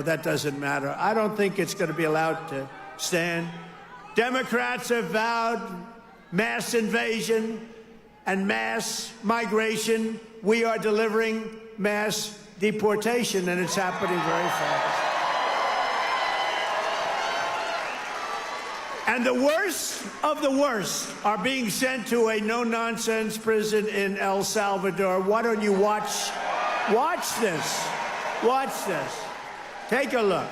that doesn't matter. I don't think it's going to be allowed to stand. Democrats have vowed mass invasion and mass migration. We are delivering mass deportation, and it's happening very fast. And the worst of the worst are being sent to a no-nonsense prison in El Salvador. Why don't you watch this? Watch this. Take a look.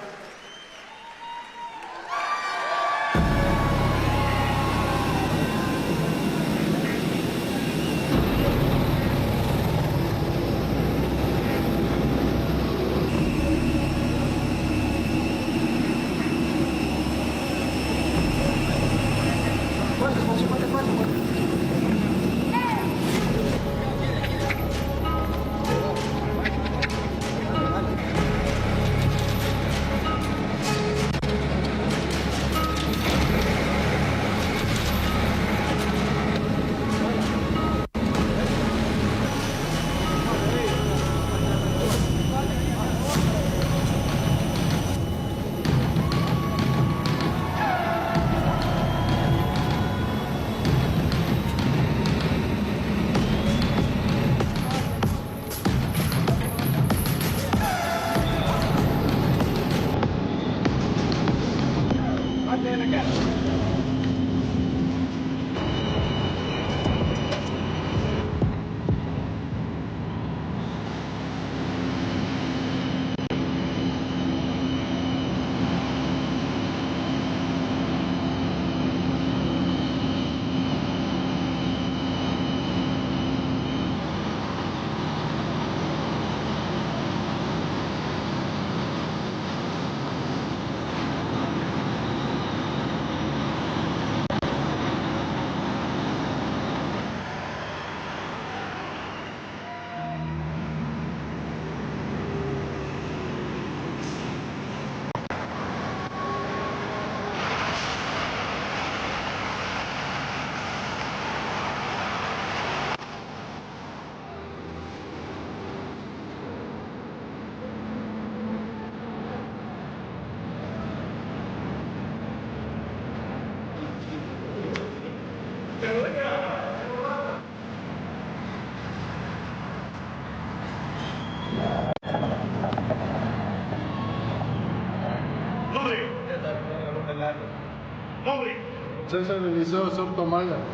César Eliseo Sotomayor.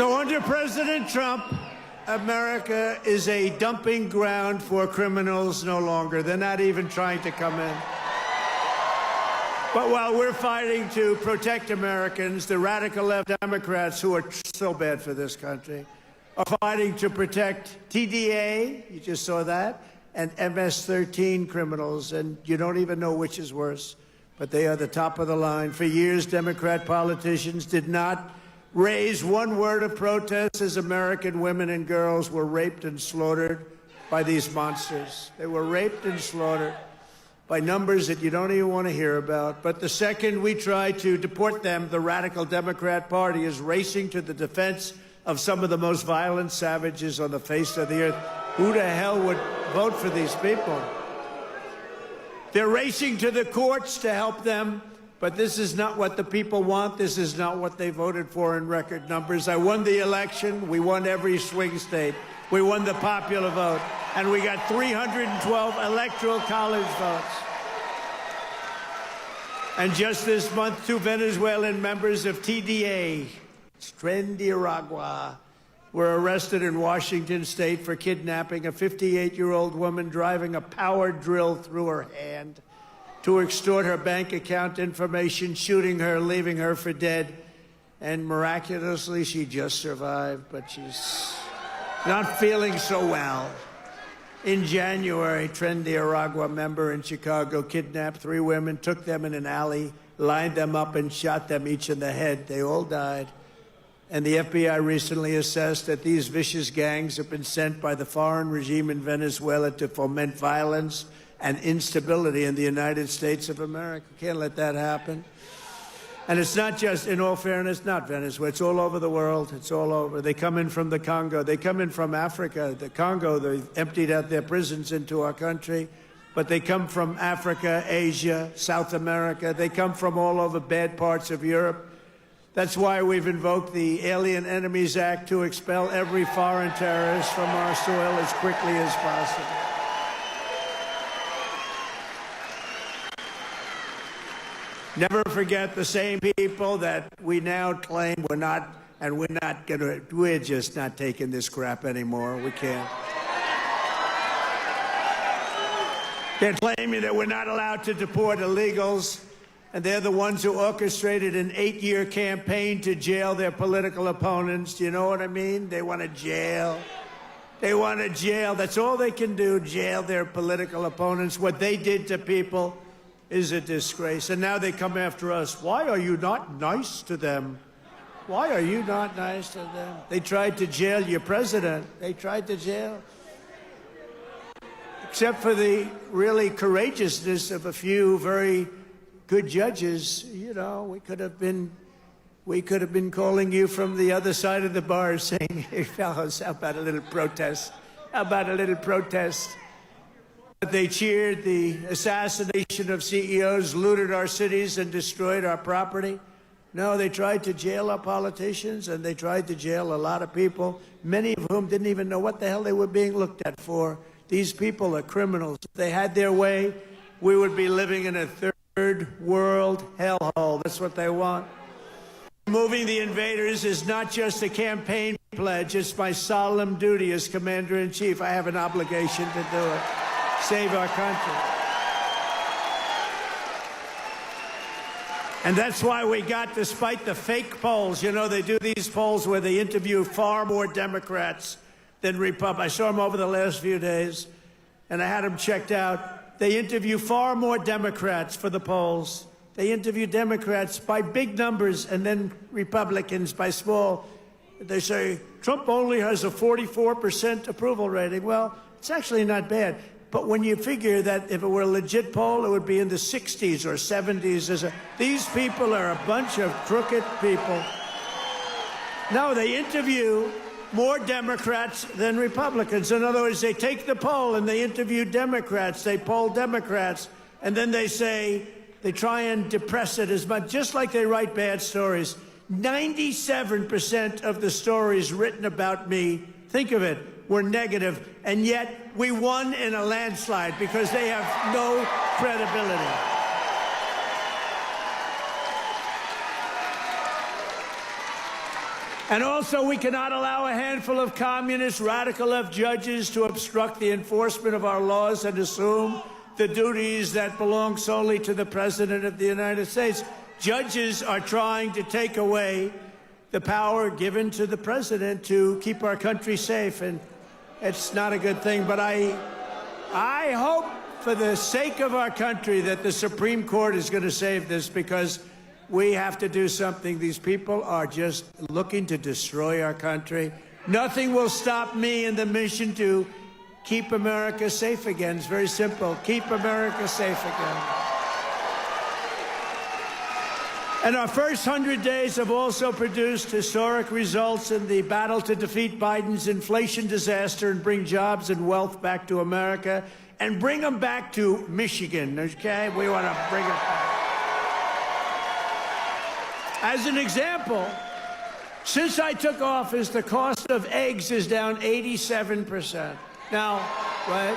So under President Trump, America is a dumping ground for criminals no longer. They're not even trying to come in. But while we're fighting to protect Americans, the radical left Democrats, who are so bad for this country, are fighting to protect TDA, you just saw that, and MS-13 criminals, and you don't even know which is worse, but they are the top of the line. For years, Democrat politicians did not raise one word of protest as American women and girls were raped and slaughtered by these monsters. They were raped and slaughtered by numbers that you don't even want to hear about. But the second we try to deport them, the radical Democrat Party is racing to the defense of some of the most violent savages on the face of the earth. Who the hell would vote for these people? They're racing to the courts to help them. But this is not what the people want. This is not what they voted for in record numbers. I won the election. We won every swing state. We won the popular vote. And we got 312 electoral college votes. And just this month, 2 Venezuelan members of TDA, Tren de Aragua, were arrested in Washington state for kidnapping a 58-year-old woman, driving a power drill through her hand to extort her bank account information, shooting her, leaving her for dead. And miraculously, she just survived, but she's not feeling so well. In January, Tren de Aragua member in Chicago kidnapped 3 women, took them in an alley, lined them up, and shot them each in the head. They all died. And the FBI recently assessed that these vicious gangs have been sent by the foreign regime in Venezuela to foment violence and instability in the United States of America. Can't let that happen. And it's not just, in all fairness, not Venezuela. It's all over the world. It's all over. They come in from the Congo. They come in from Africa. The Congo, they emptied out their prisons into our country. But they come from Africa, Asia, South America. They come from all over bad parts of Europe. That's why we've invoked the Alien Enemies Act to expel every foreign terrorist from our soil as quickly as possible. Never forget the same people that we now claim we're just not taking this crap anymore. We can't. They're claiming that we're not allowed to deport illegals. And they're the ones who orchestrated an 8-year campaign to jail their political opponents. Do you know what I mean? They want to jail. They want to jail. That's all they can do, jail their political opponents. What they did to people is a disgrace. And now they come after us. Why are you not nice to them? Why are you not nice to them? They tried to jail your president. They tried to jail. Except for the really courageousness of a few very good judges, you know, we could have been calling you from the other side of the bar saying, hey, fellas, how about a little protest? How about a little protest? But they cheered the assassination of CEOs, looted our cities, and destroyed our property. No, they tried to jail our politicians, and they tried to jail a lot of people, many of whom didn't even know what the hell they were being looked at for. These people are criminals. If they had their way, we would be living in a third world hellhole. That's what they want. Removing the invaders is not just a campaign pledge. It's my solemn duty as Commander-in-Chief. I have an obligation to do it. Save our country. And that's why we got, despite the fake polls, you know, they do these polls where they interview far more Democrats than Republicans. I saw them over the last few days, and I had them checked out. They interview far more Democrats for the polls. They interview Democrats by big numbers and then Republicans by small. They say, Trump only has a 44% approval rating. Well, it's actually not bad. But when you figure that if it were a legit poll, it would be in the 60s or 70s. These people are a bunch of crooked people. No, they interview more Democrats than Republicans. In other words, they take the poll and they interview Democrats, they poll Democrats, and then they say, they try and depress it as much, just like they write bad stories. 97% of the stories written about me, think of it, were negative, and yet we won in a landslide because they have no credibility. And also, we cannot allow a handful of communist, radical left judges to obstruct the enforcement of our laws and assume the duties that belong solely to the President of the United States. Judges are trying to take away the power given to the President to keep our country safe, and it's not a good thing. But I hope, for the sake of our country, that the Supreme Court is going to save this, because we have to do something. These people are just looking to destroy our country. Nothing will stop me in the mission to keep America safe again. It's very simple. Keep America safe again. And our first 100 days have also produced historic results in the battle to defeat Biden's inflation disaster and bring jobs and wealth back to America, and bring them back to Michigan, okay? We want to bring it back. As an example, since I took office, the cost of eggs is down 87%. Now, right?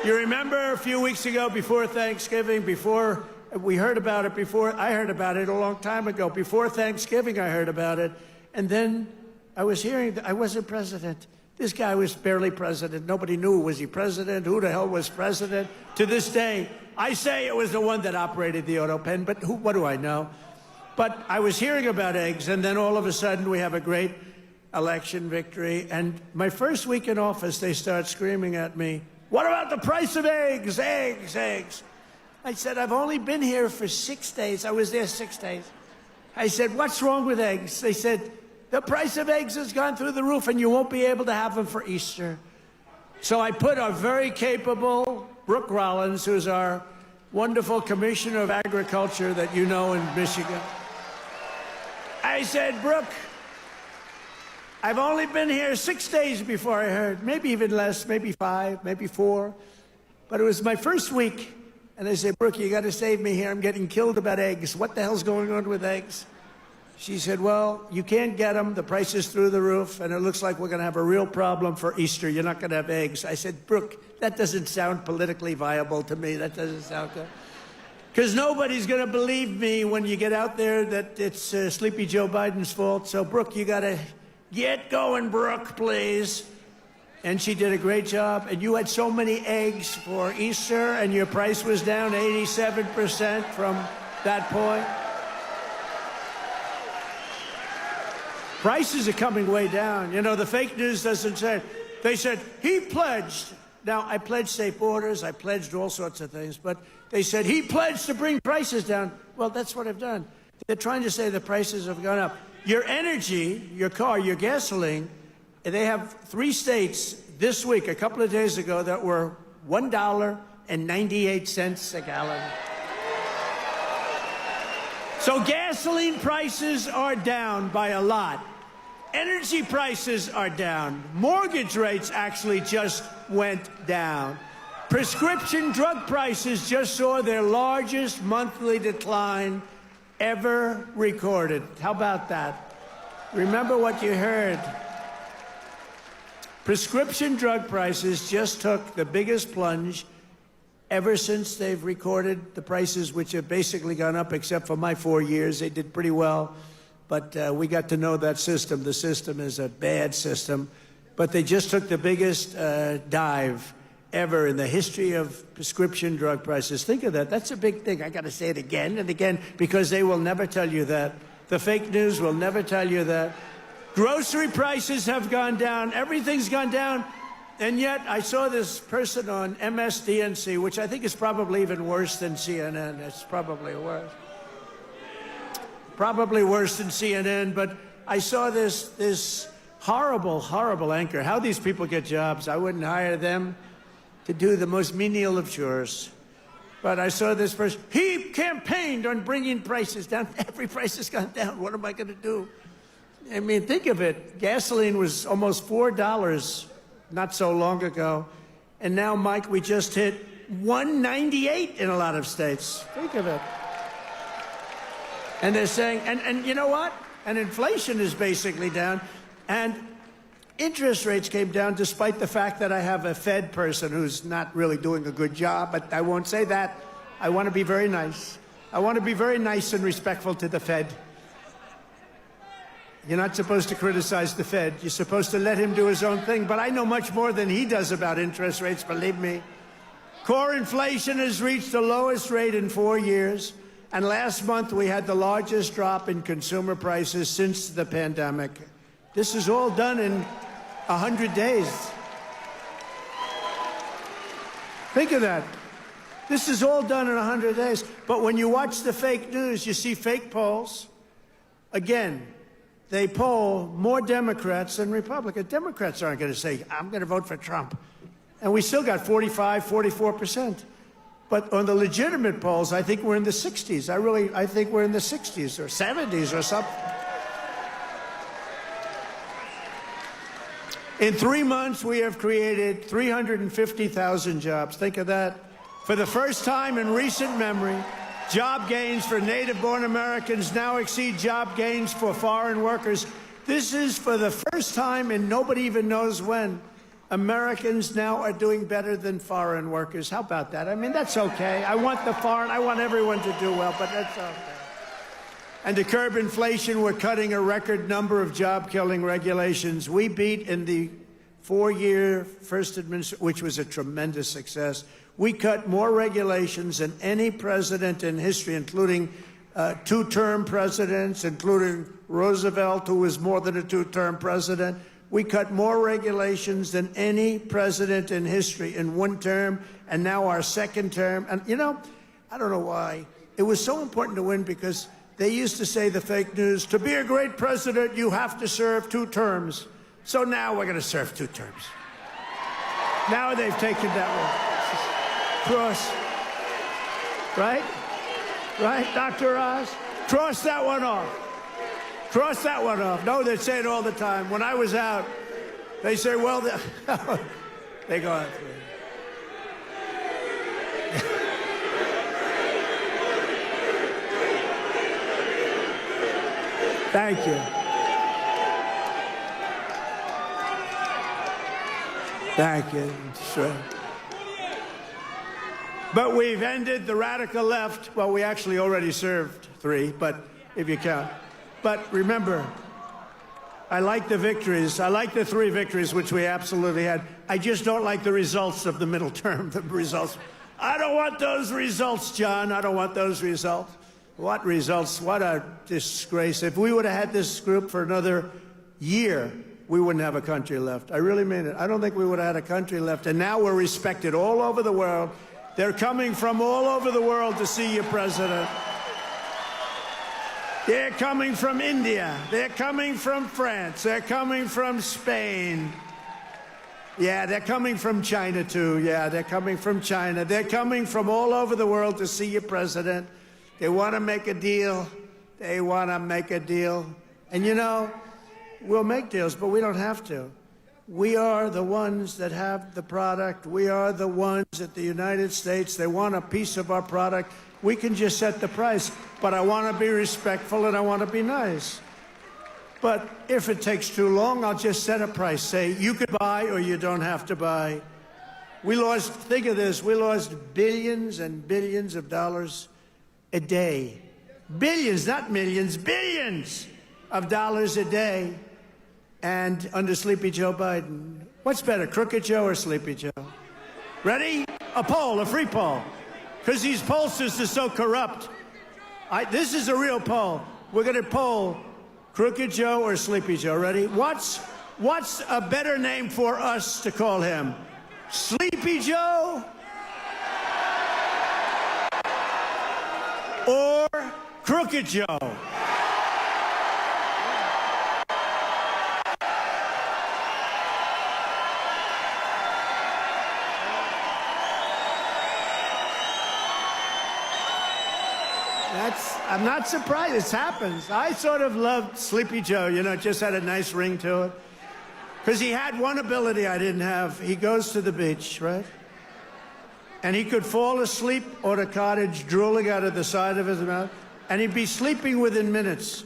You remember a few weeks ago, before Thanksgiving, before we heard about it, I heard about it a long time ago. Before Thanksgiving, I heard about it. And then I was hearing that I wasn't president. This guy was barely president. Nobody knew, was he president? Who the hell was president? To this day, I say it was the one that operated the auto pen, but what do I know? But I was hearing about eggs, and then all of a sudden we have a great election victory. And my first week in office, they start screaming at me, "What about the price of eggs? Eggs, eggs." I said, "I've only been here for 6 days. I was there 6 days." I said, "What's wrong with eggs?" They said, "The price of eggs has gone through the roof and you won't be able to have them for Easter." So I put our very capable Brooke Rollins, who's our wonderful Commissioner of Agriculture that you know in Michigan. I said, "Brooke, I've only been here 6 days before I heard, maybe even less, maybe 5, maybe 4. But it was my first week. And I said, Brooke, you got to save me here. I'm getting killed about eggs. What the hell's going on with eggs?" She said, "Well, you can't get them. The price is through the roof, and it looks like we're going to have a real problem for Easter. You're not going to have eggs." I said, "Brooke, that doesn't sound politically viable to me. That doesn't sound good. Because nobody's going to believe me when you get out there that it's Sleepy Joe Biden's fault. So, Brooke, you got to get going, Brooke, please." And she did a great job. And you had so many eggs for Easter, and your price was down 87% from that point. Prices are coming way down. You know, the fake news doesn't say. They said, he pledged. Now, I pledged safe borders. I pledged all sorts of things. But they said, he pledged to bring prices down. Well, that's what I've done. They're trying to say the prices have gone up. Your energy, your car, your gasoline, they have 3 states this week, a couple of days ago, that were $1.98 a gallon. So gasoline prices are down by a lot. Energy prices are down. Mortgage rates actually just went down. Prescription drug prices just saw their largest monthly decline ever recorded. How about that? Remember what you heard. Prescription drug prices just took the biggest plunge ever since they've recorded the prices, which have basically gone up, except for my 4 years. They did pretty well. But we got to know that system. The system is a bad system. But they just took the biggest dive ever in the history of prescription drug prices. Think of that. That's a big thing. I got to say it again and again, because they will never tell you that. The fake news will never tell you that. Grocery prices have gone down. Everything's gone down. And yet I saw this person on MSDNC, which I think is probably even worse than CNN. It's probably worse. Probably worse than CNN. But I saw this horrible, horrible anchor. How these people get jobs. I wouldn't hire them to do the most menial of chores. But I saw this person. He campaigned on bringing prices down. Every price has gone down. What am I going to do? I mean, think of it. Gasoline was almost $4 not so long ago. And now, Mike, we just hit $1.98 in a lot of states. Think of it. And they're saying, and you know what? And inflation is basically down. And interest rates came down despite the fact that I have a Fed person who's not really doing a good job. But I won't say that. I want to be very nice. I want to be very nice and respectful to the Fed. You're not supposed to criticize the Fed. You're supposed to let him do his own thing. But I know much more than he does about interest rates, believe me. Core inflation has reached the lowest rate in 4 years. And last month, we had the largest drop in consumer prices since the pandemic. This is all done in 100 days. Think of that. This is all done in 100 days. But when you watch the fake news, you see fake polls. Again, they poll more Democrats than Republicans. Democrats aren't going to say, I'm going to vote for Trump. And we still got 45, 44%. But on the legitimate polls, I think we're in the 60s. I think we're in the 60s or 70s or something. In 3 months, we have created 350,000 jobs. Think of that. For the first time in recent memory, job gains for native-born Americans now exceed job gains for foreign workers. This is for the first time, and nobody even knows when, Americans now are doing better than foreign workers. How about that? I mean, that's okay. I want everyone to do well, but that's okay. And to curb inflation, we're cutting a record number of job-killing regulations. We beat in the 4-year first administration, which was a tremendous success. We cut more regulations than any president in history, including 2-term presidents, including Roosevelt, who was more than a 2-term president. We cut more regulations than any president in history in 1 term, and now our 2nd term. And, you know, I don't know why. It was so important to win because they used to say, the fake news, to be a great president, you have to serve 2 terms. So now we're going to serve 2 terms. Now they've taken that one. Cross. Right? Right, Dr. Oz? Cross that one off. Cross that one off. No, they say it all the time. When I was out, they say, well, they go out. Thank you. Thank you. Sure. But we've ended the radical left. Well, we actually already served 3, but if you count. But remember, I like the victories. I like the 3 victories, which we absolutely had. I just don't like the results of the middle term, the results. I don't want those results, John. I don't want those results. What results? What a disgrace. If we would have had this group for another year, we wouldn't have a country left. I really mean it. I don't think we would have had a country left. And now we're respected all over the world. They're coming from all over the world to see you, President. They're coming from India. They're coming from France. They're coming from Spain. Yeah, they're coming from China, too. Yeah, they're coming from China. They're coming from all over the world to see you, President. They want to make a deal. They want to make a deal. And, you know, we'll make deals, but we don't have to. We are the ones that have the product. We are the ones at the United States. They want a piece of our product. We can just set the price, but I want to be respectful and I want to be nice. But if it takes too long, I'll just set a price. Say, you could buy or you don't have to buy. We lost, think of this, we lost billions and billions of dollars a day. Billions, not millions, billions of dollars a day. And under Sleepy Joe Biden. What's better, Crooked Joe or Sleepy Joe? Ready? A poll, a free poll. Because these pollsters are so corrupt. This is a real poll. We're going to poll Crooked Joe or Sleepy Joe. Ready? What's a better name for us to call him? Sleepy Joe? Or Crooked Joe? I'm not surprised. This happens. I sort of loved Sleepy Joe. You know, it just had a nice ring to it. Because he had one ability I didn't have. He goes to the beach, right? And he could fall asleep on a cottage drooling out of the side of his mouth. And he'd be sleeping within minutes,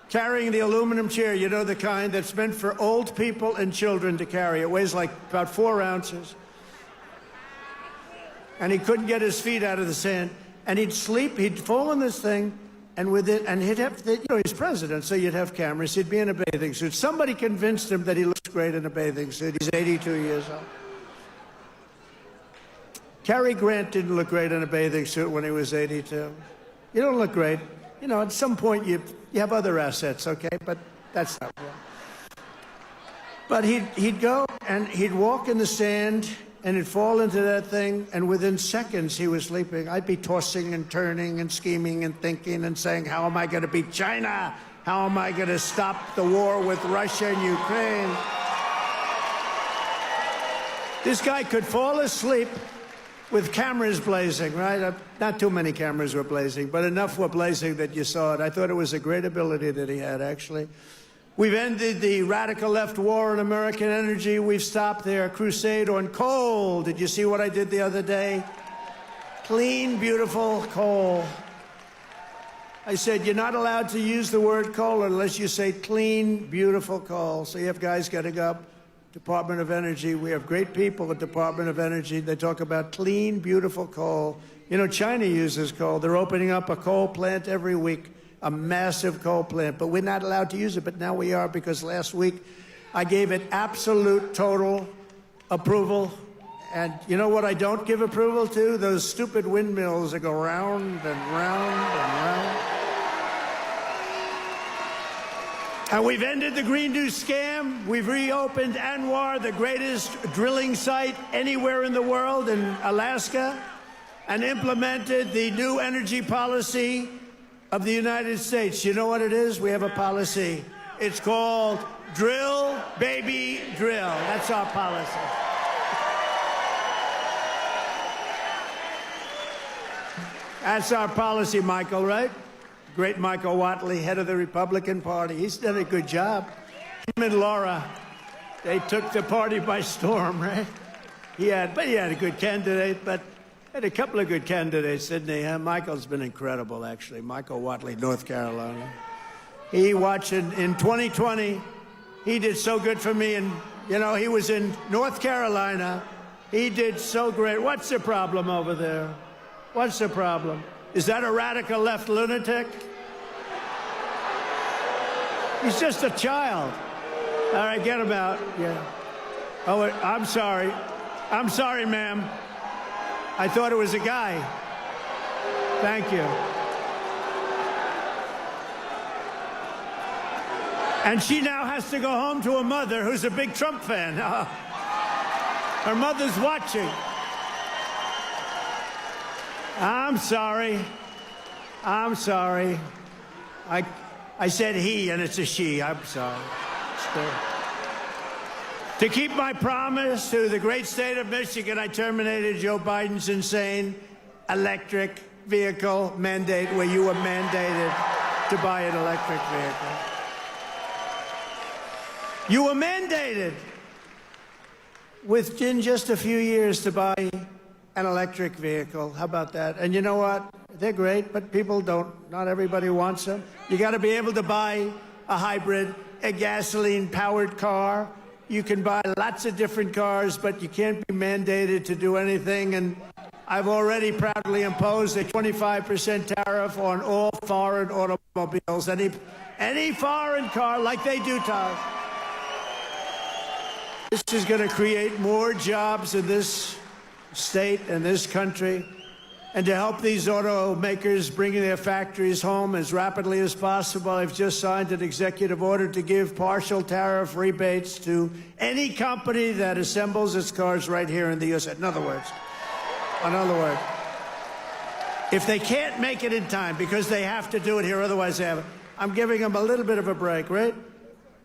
carrying the aluminum chair, you know, the kind that's meant for old people and children to carry. It weighs like about 4 ounces. And he couldn't get his feet out of the sand. And he'd sleep, he'd fall in this thing, and he'd have, you know, he's president, so you'd have cameras. He'd be in a bathing suit. Somebody convinced him that he looks great in a bathing suit. He's 82 years old. Cary Grant didn't look great in a bathing suit when he was 82. You don't look great. You know, at some point you have other assets, okay? But that's not one. But he'd go and he'd walk in the sand, and he'd fall into that thing, and within seconds he was sleeping. I'd be tossing and turning and scheming and thinking and saying, how am I going to beat China? How am I going to stop the war with Russia and Ukraine? This guy could fall asleep with cameras blazing, right? Not too many cameras were blazing, but enough were blazing that you saw it. I thought it was a great ability that he had, actually. We've ended the radical left war on American energy. We've stopped their crusade on coal. Did you see what I did the other day? Clean, beautiful coal. I said, you're not allowed to use the word coal unless you say clean, beautiful coal. So you have guys getting up Department of Energy. We have great people at Department of Energy. They talk about clean, beautiful coal. You know, China uses coal. They're opening up a coal plant every week, a massive coal plant. But we're not allowed to use it, but now we are, because last week I gave it absolute, total approval. And you know what I don't give approval to? Those stupid windmills that go round and round and round. And we've ended the Green New scam. We've reopened ANWR, the greatest drilling site anywhere in the world, in Alaska, and implemented the new energy policy of the United States. You know what it is? We have a policy. It's called Drill, Baby, Drill. That's our policy. That's our policy, Michael, right? Great Michael Whatley, head of the Republican Party. He's done a good job. Him and Laura, they took the party by storm, right? He had a good candidate, but had a couple of good candidates, didn't he? Michael's been incredible, actually. Michael Whatley, North Carolina. He watched in 2020. He did so good for me, and you know, he was in North Carolina. He did so great. What's the problem over there? What's the problem? Is that a radical left lunatic? He's just a child. All right, get him out. Yeah. Oh, I'm sorry. I'm sorry, ma'am. I thought it was a guy. Thank you. And she now has to go home to a mother who's a big Trump fan. Her mother's watching. I'm sorry. I'm sorry. I said he, and it's a she. I'm sorry. To keep my promise to the great state of Michigan, I terminated Joe Biden's insane electric vehicle mandate, where you were mandated to buy an electric vehicle. You were mandated within just a few years to buy an electric vehicle. How about that? And you know what? They're great, but people don't. Not everybody wants them. You got to be able to buy a hybrid, a gasoline-powered car. You can buy lots of different cars, but you can't be mandated to do anything. And I've already proudly imposed a 25% tariff on all foreign automobiles, any foreign car, like they do to us. This is going to create more jobs in this state and this country, and to help these automakers bring their factories home as rapidly as possible, I've just signed an executive order to give partial tariff rebates to any company that assembles its cars right here in the U.S. In other words, if they can't make it in time because they have to do it here, otherwise they have it, I'm giving them a little bit of a break, right?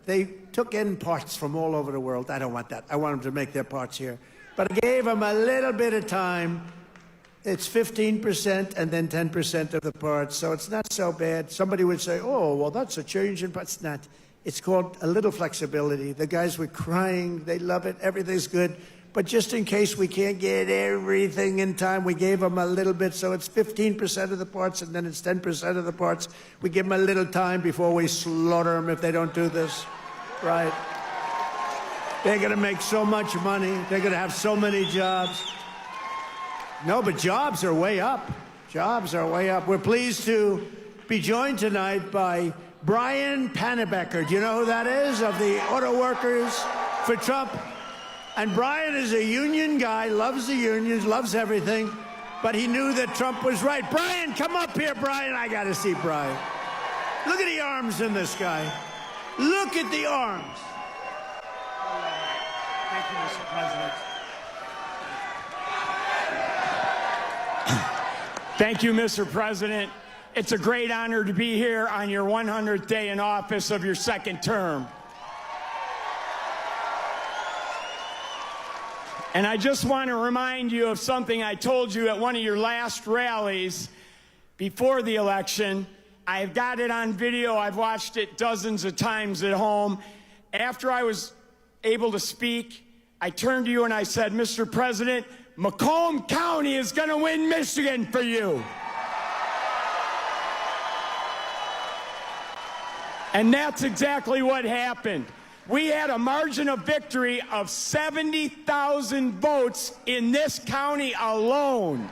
They took in parts from all over the world. I don't want that. I want them to make their parts here. But I gave them a little bit of time. It's 15% and then 10% of the parts, so it's not so bad. Somebody would say, oh, well, that's a change in parts. It's not. It's called a little flexibility. The guys were crying. They love it. Everything's good. But just in case we can't get everything in time, we gave them a little bit. So it's 15% of the parts, and then it's 10% of the parts. We give them a little time before we slaughter them if they don't do this. Right? They're going to make so much money. They're going to have so many jobs. No, but jobs are way up. Jobs are way up. We're pleased to be joined tonight by Brian Panebecker. Do you know who that is? Of the Auto Workers for Trump. And Brian is a union guy, loves the unions, loves everything, but he knew that Trump was right. Brian, come up here, Brian. I got to see Brian. Look at the arms in this guy. Look at the arms. Thank you, Mr. President. Thank you, Mr. President. It's a great honor to be here on your 100th day in office of your second term. And I just want to remind you of something I told you at one of your last rallies before the election. I've got it on video. I've watched it dozens of times at home. After I was able to speak, I turned to you and I said, Mr. President, Macomb County is going to win Michigan for you. And that's exactly what happened. We had a margin of victory of 70,000 votes in this county alone.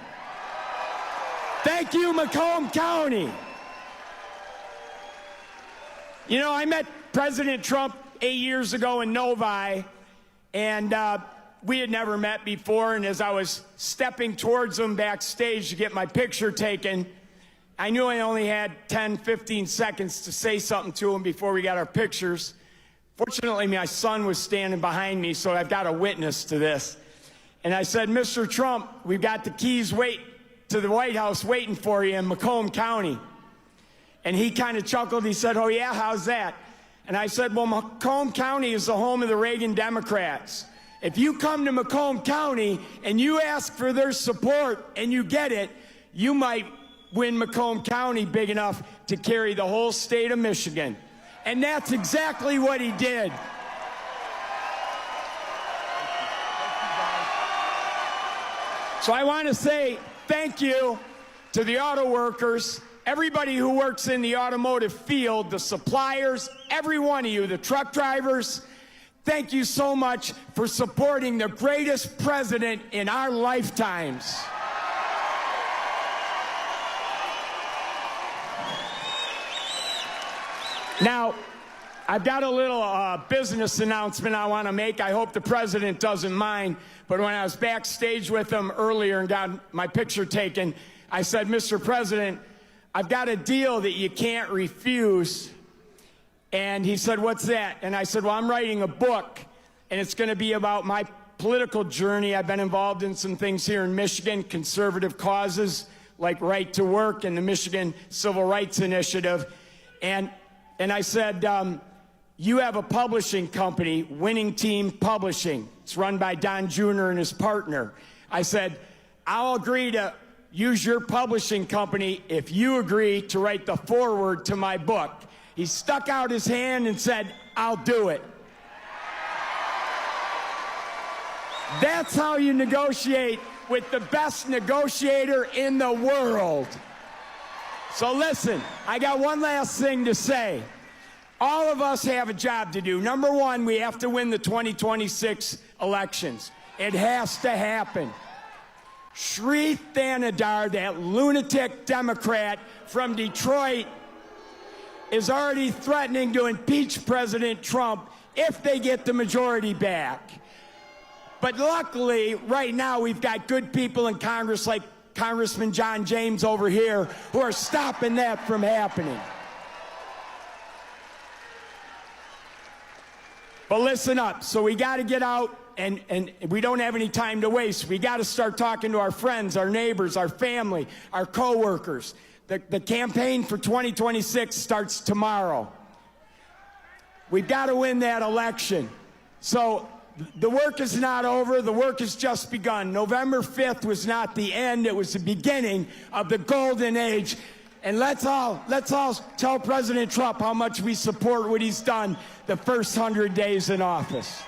Thank you, Macomb County. You know, I met President Trump 8 years ago in Novi, and we had never met before, and as I was stepping towards him backstage to get my picture taken, I knew I only had 10, 15 seconds to say something to him before we got our pictures. Fortunately, my son was standing behind me, so I've got a witness to this. And I said, Mr. Trump, we've got the keys to the White House waiting for you in Macomb County. And he kind of chuckled. He said, oh, yeah, how's that? And I said, well, Macomb County is the home of the Reagan Democrats. If you come to Macomb County and you ask for their support and you get it, you might win Macomb County big enough to carry the whole state of Michigan. And that's exactly what he did. So I want to say thank you to the auto workers, everybody who works in the automotive field, the suppliers, every one of you, the truck drivers. Thank you so much for supporting the greatest president in our lifetimes. Now, I've got a little business announcement I want to make. I hope the president doesn't mind. But when I was backstage with him earlier and got my picture taken, I said, Mr. President, I've got a deal that you can't refuse. And he said, what's that? And I said, well, I'm writing a book, and it's going to be about my political journey. I've been involved in some things here in Michigan, conservative causes like right to work and the Michigan Civil Rights Initiative. And I said, you have a publishing company, Winning Team Publishing. It's run by Don Jr. and his partner. I said, I'll agree to use your publishing company if you agree to write the foreword to my book. He stuck out his hand and said, I'll do it. That's how you negotiate with the best negotiator in the world. So listen, I got one last thing to say. All of us have a job to do. Number one, we have to win the 2026 elections. It has to happen. Sri Thanadar, that lunatic Democrat from Detroit, is already threatening to impeach President Trump if they get the majority back. But luckily, right now, we've got good people in Congress like Congressman John James over here who are stopping that from happening. But listen up. So we got to get out, and we don't have any time to waste. We got to start talking to our friends, our neighbors, our family, our coworkers. The campaign for 2026 starts tomorrow. We've got to win that election. So the work is not over. The work has just begun. November 5th was not the end. It was the beginning of the golden age. And let's all tell President Trump how much we support what he's done the first 100 days in office.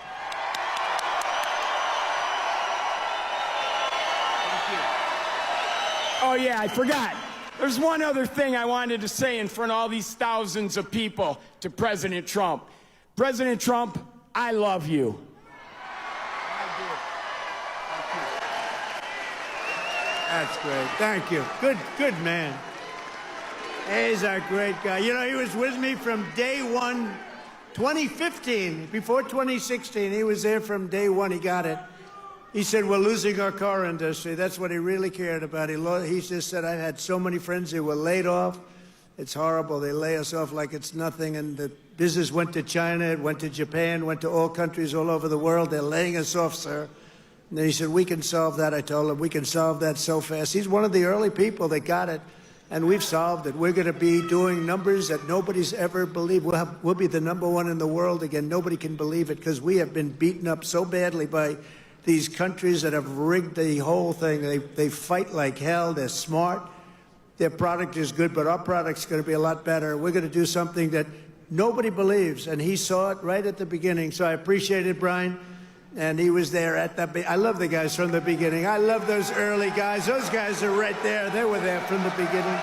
Oh, yeah, I forgot. There's one other thing I wanted to say in front of all these thousands of people to President Trump. President Trump, I love you. That's great. Thank you. Good man. He's a great guy. You know, he was with me from day one, 2015, before 2016. He was there from day one. He got it. He said, we're losing our car industry. That's what he really cared about. He just said, I've had so many friends who were laid off. It's horrible. They lay us off like it's nothing. And the business went to China, it went to Japan, went to all countries all over the world. They're laying us off, sir. And then he said, we can solve that. I told him, we can solve that so fast. He's one of the early people that got it, and we've solved it. We're going to be doing numbers that nobody's ever believed. We'll be the #1 in the world again. Nobody can believe it because we have been beaten up so badly by these countries that have rigged the whole thing. They fight like hell. They're smart. Their product is good, but our product's going to be a lot better. We're going to do something that nobody believes, and he saw it right at the beginning. So I appreciate it, Brian. And he was there at the I love the guys from the beginning. I love those early guys. Those guys are right there. They were there from the beginning,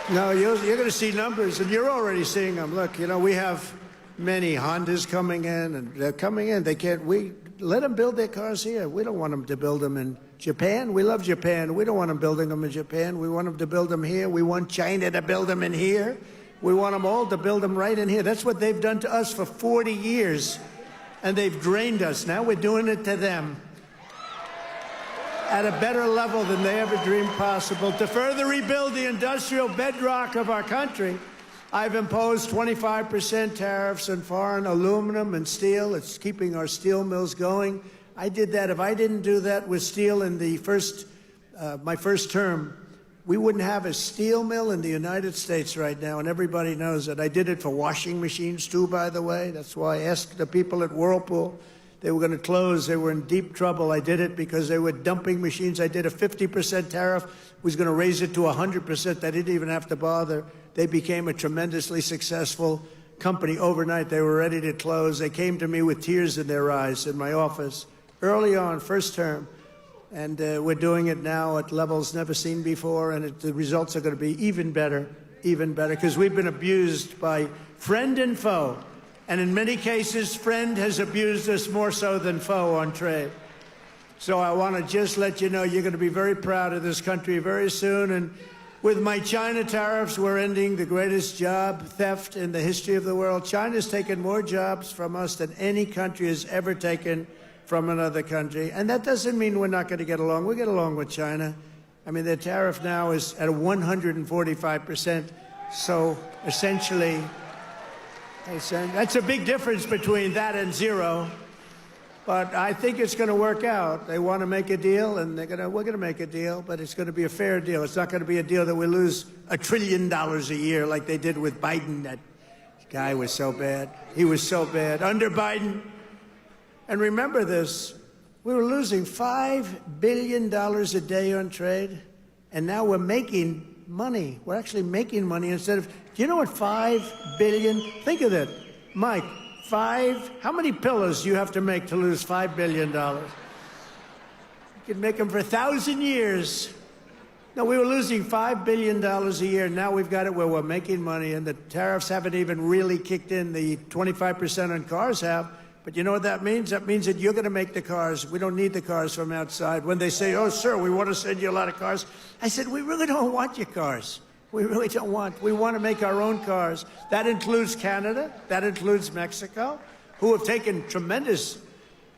too. No, you're going to see numbers, and you're already seeing them. Look, we have many Hondas coming in, and they're coming in. We let them build their cars here. We don't want them to build them in Japan. We love Japan. We don't want them building them in Japan. We want them to build them here. We want China to build them in here. We want them all to build them right in here. That's what they've done to us for 40 years, and they've drained us. Now we're doing it to them at a better level than they ever dreamed possible. To further rebuild the industrial bedrock of our country, I've imposed 25% tariffs on foreign aluminum and steel. It's keeping our steel mills going. I did that. If I didn't do that with steel in my first term, we wouldn't have a steel mill in the United States right now, and everybody knows it. I did it for washing machines, too, by the way. That's why I asked the people at Whirlpool. They were going to close. They were in deep trouble. I did it because they were dumping machines. I did a 50% tariff. Was going to raise it to 100%. They didn't even have to bother. They became a tremendously successful company overnight. They were ready to close. They came to me with tears in their eyes in my office early on, first term. And we're doing it now at levels never seen before. And the results are going to be even better, because we've been abused by friend and foe. And in many cases, friend has abused us more so than foe on trade. So I want to just let you know you're going to be very proud of this country very soon. And with my China tariffs, we're ending the greatest job theft in the history of the world. China's taken more jobs from us than any country has ever taken from another country. And that doesn't mean we're not going to get along. We get along with China. I mean, their tariff now is at 145%. So essentially, that's a big difference between that and zero, but I think it's going to work out. They want to make a deal, and we're going to make a deal, but it's going to be a fair deal. It's not going to be a deal that we lose $1 trillion a year like they did with Biden. That guy was so bad. He was so bad under Biden. And remember this, we were losing $5 billion a day on trade, and now we're making money. We're actually making money instead of, do you know what 5 billion? Think of that. Mike, how many pillows do you have to make to lose $5 billion? You can make them for 1,000 years. No, we were losing $5 billion a year. Now we've got it where we're making money, and the tariffs haven't even really kicked in. The 25% on cars have. But you know what that means? That means that you're going to make the cars. We don't need the cars from outside. When they say, oh, sir, we want to send you a lot of cars, I said, we really don't want your cars. We really don't want. We want to make our own cars. That includes Canada. That includes Mexico, who have taken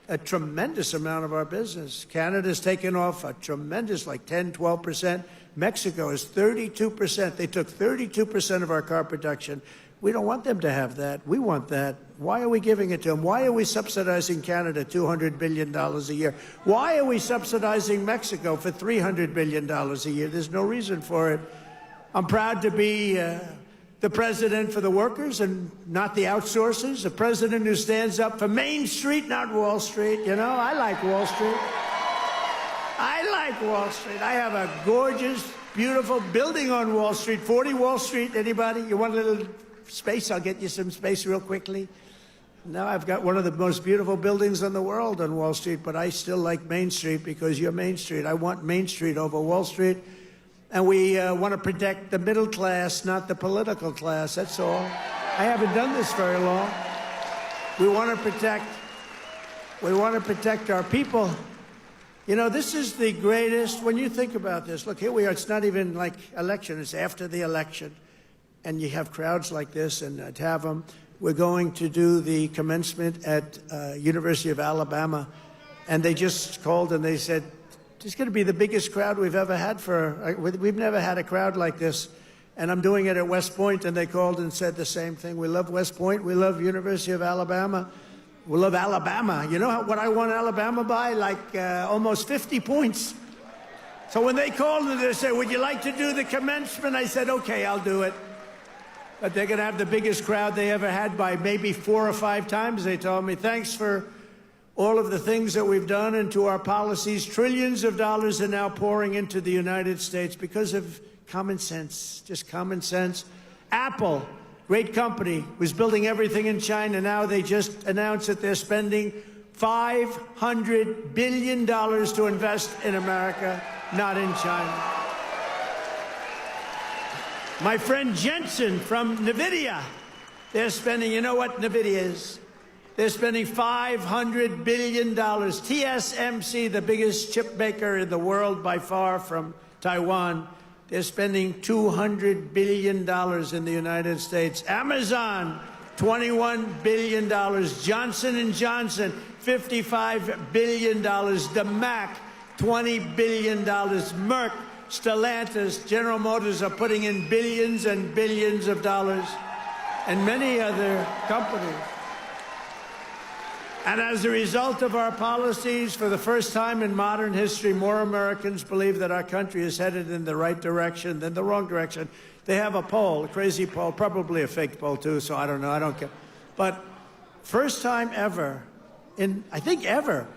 a tremendous amount of our business. Canada's taken off a tremendous, like 10, 12%. Mexico is 32%. They took 32% of our car production. We don't want them to have that. We want that. Why are we giving it to them? Why are we subsidizing Canada $200 billion a year? Why are we subsidizing Mexico for $300 billion a year? There's no reason for it. I'm proud to be the president for the workers and not the outsourcers, a president who stands up for Main Street, not Wall Street. You know, I like Wall Street. I like Wall Street. I have a gorgeous, beautiful building on Wall Street, 40 Wall Street. Anybody? You want a little space? I'll get you some space real quickly. Now I've got one of the most beautiful buildings in the world on Wall Street, but I still like Main Street because you're Main Street. I want Main Street over Wall Street. And we want to protect the middle class, not the political class. That's all. I haven't done this very long. We want to protect our people. You know, this is the greatest, when you think about this, look, here we are. It's not even like election. It's after the election. And you have crowds like this, and to have them. We're going to do the commencement at University of Alabama. And they just called and they said, it's going to be the biggest crowd we've ever had we've never had a crowd like this. And I'm doing it at West Point, and they called and said the same thing. We love West Point. We love University of Alabama. We love Alabama. You know what I won Alabama by? Like almost 50 points. So when they called and they said, would you like to do the commencement? I said, okay, I'll do it. But they're going to have the biggest crowd they ever had by maybe 4 or 5 times. They told me, thanks for all of the things that we've done and to our policies. Trillions of dollars are now pouring into the United States because of common sense, just common sense. Apple, great company, was building everything in China. Now they just announced that they're spending $500 billion to invest in America, not in China. My friend Jensen from NVIDIA. They're spending, you know what NVIDIA is? They're spending $500 billion. TSMC, the biggest chip maker in the world by far from Taiwan, they're spending $200 billion in the United States. Amazon, $21 billion. Johnson & Johnson, $55 billion. The Mac, $20 billion. Merck, Stellantis, General Motors are putting in billions and billions of dollars, and many other companies. And as a result of our policies, for the first time in modern history, more Americans believe that our country is headed in the right direction than the wrong direction. They have a poll, a crazy poll, probably a fake poll too, so I don't know, I don't care. But first time ever, I think ever,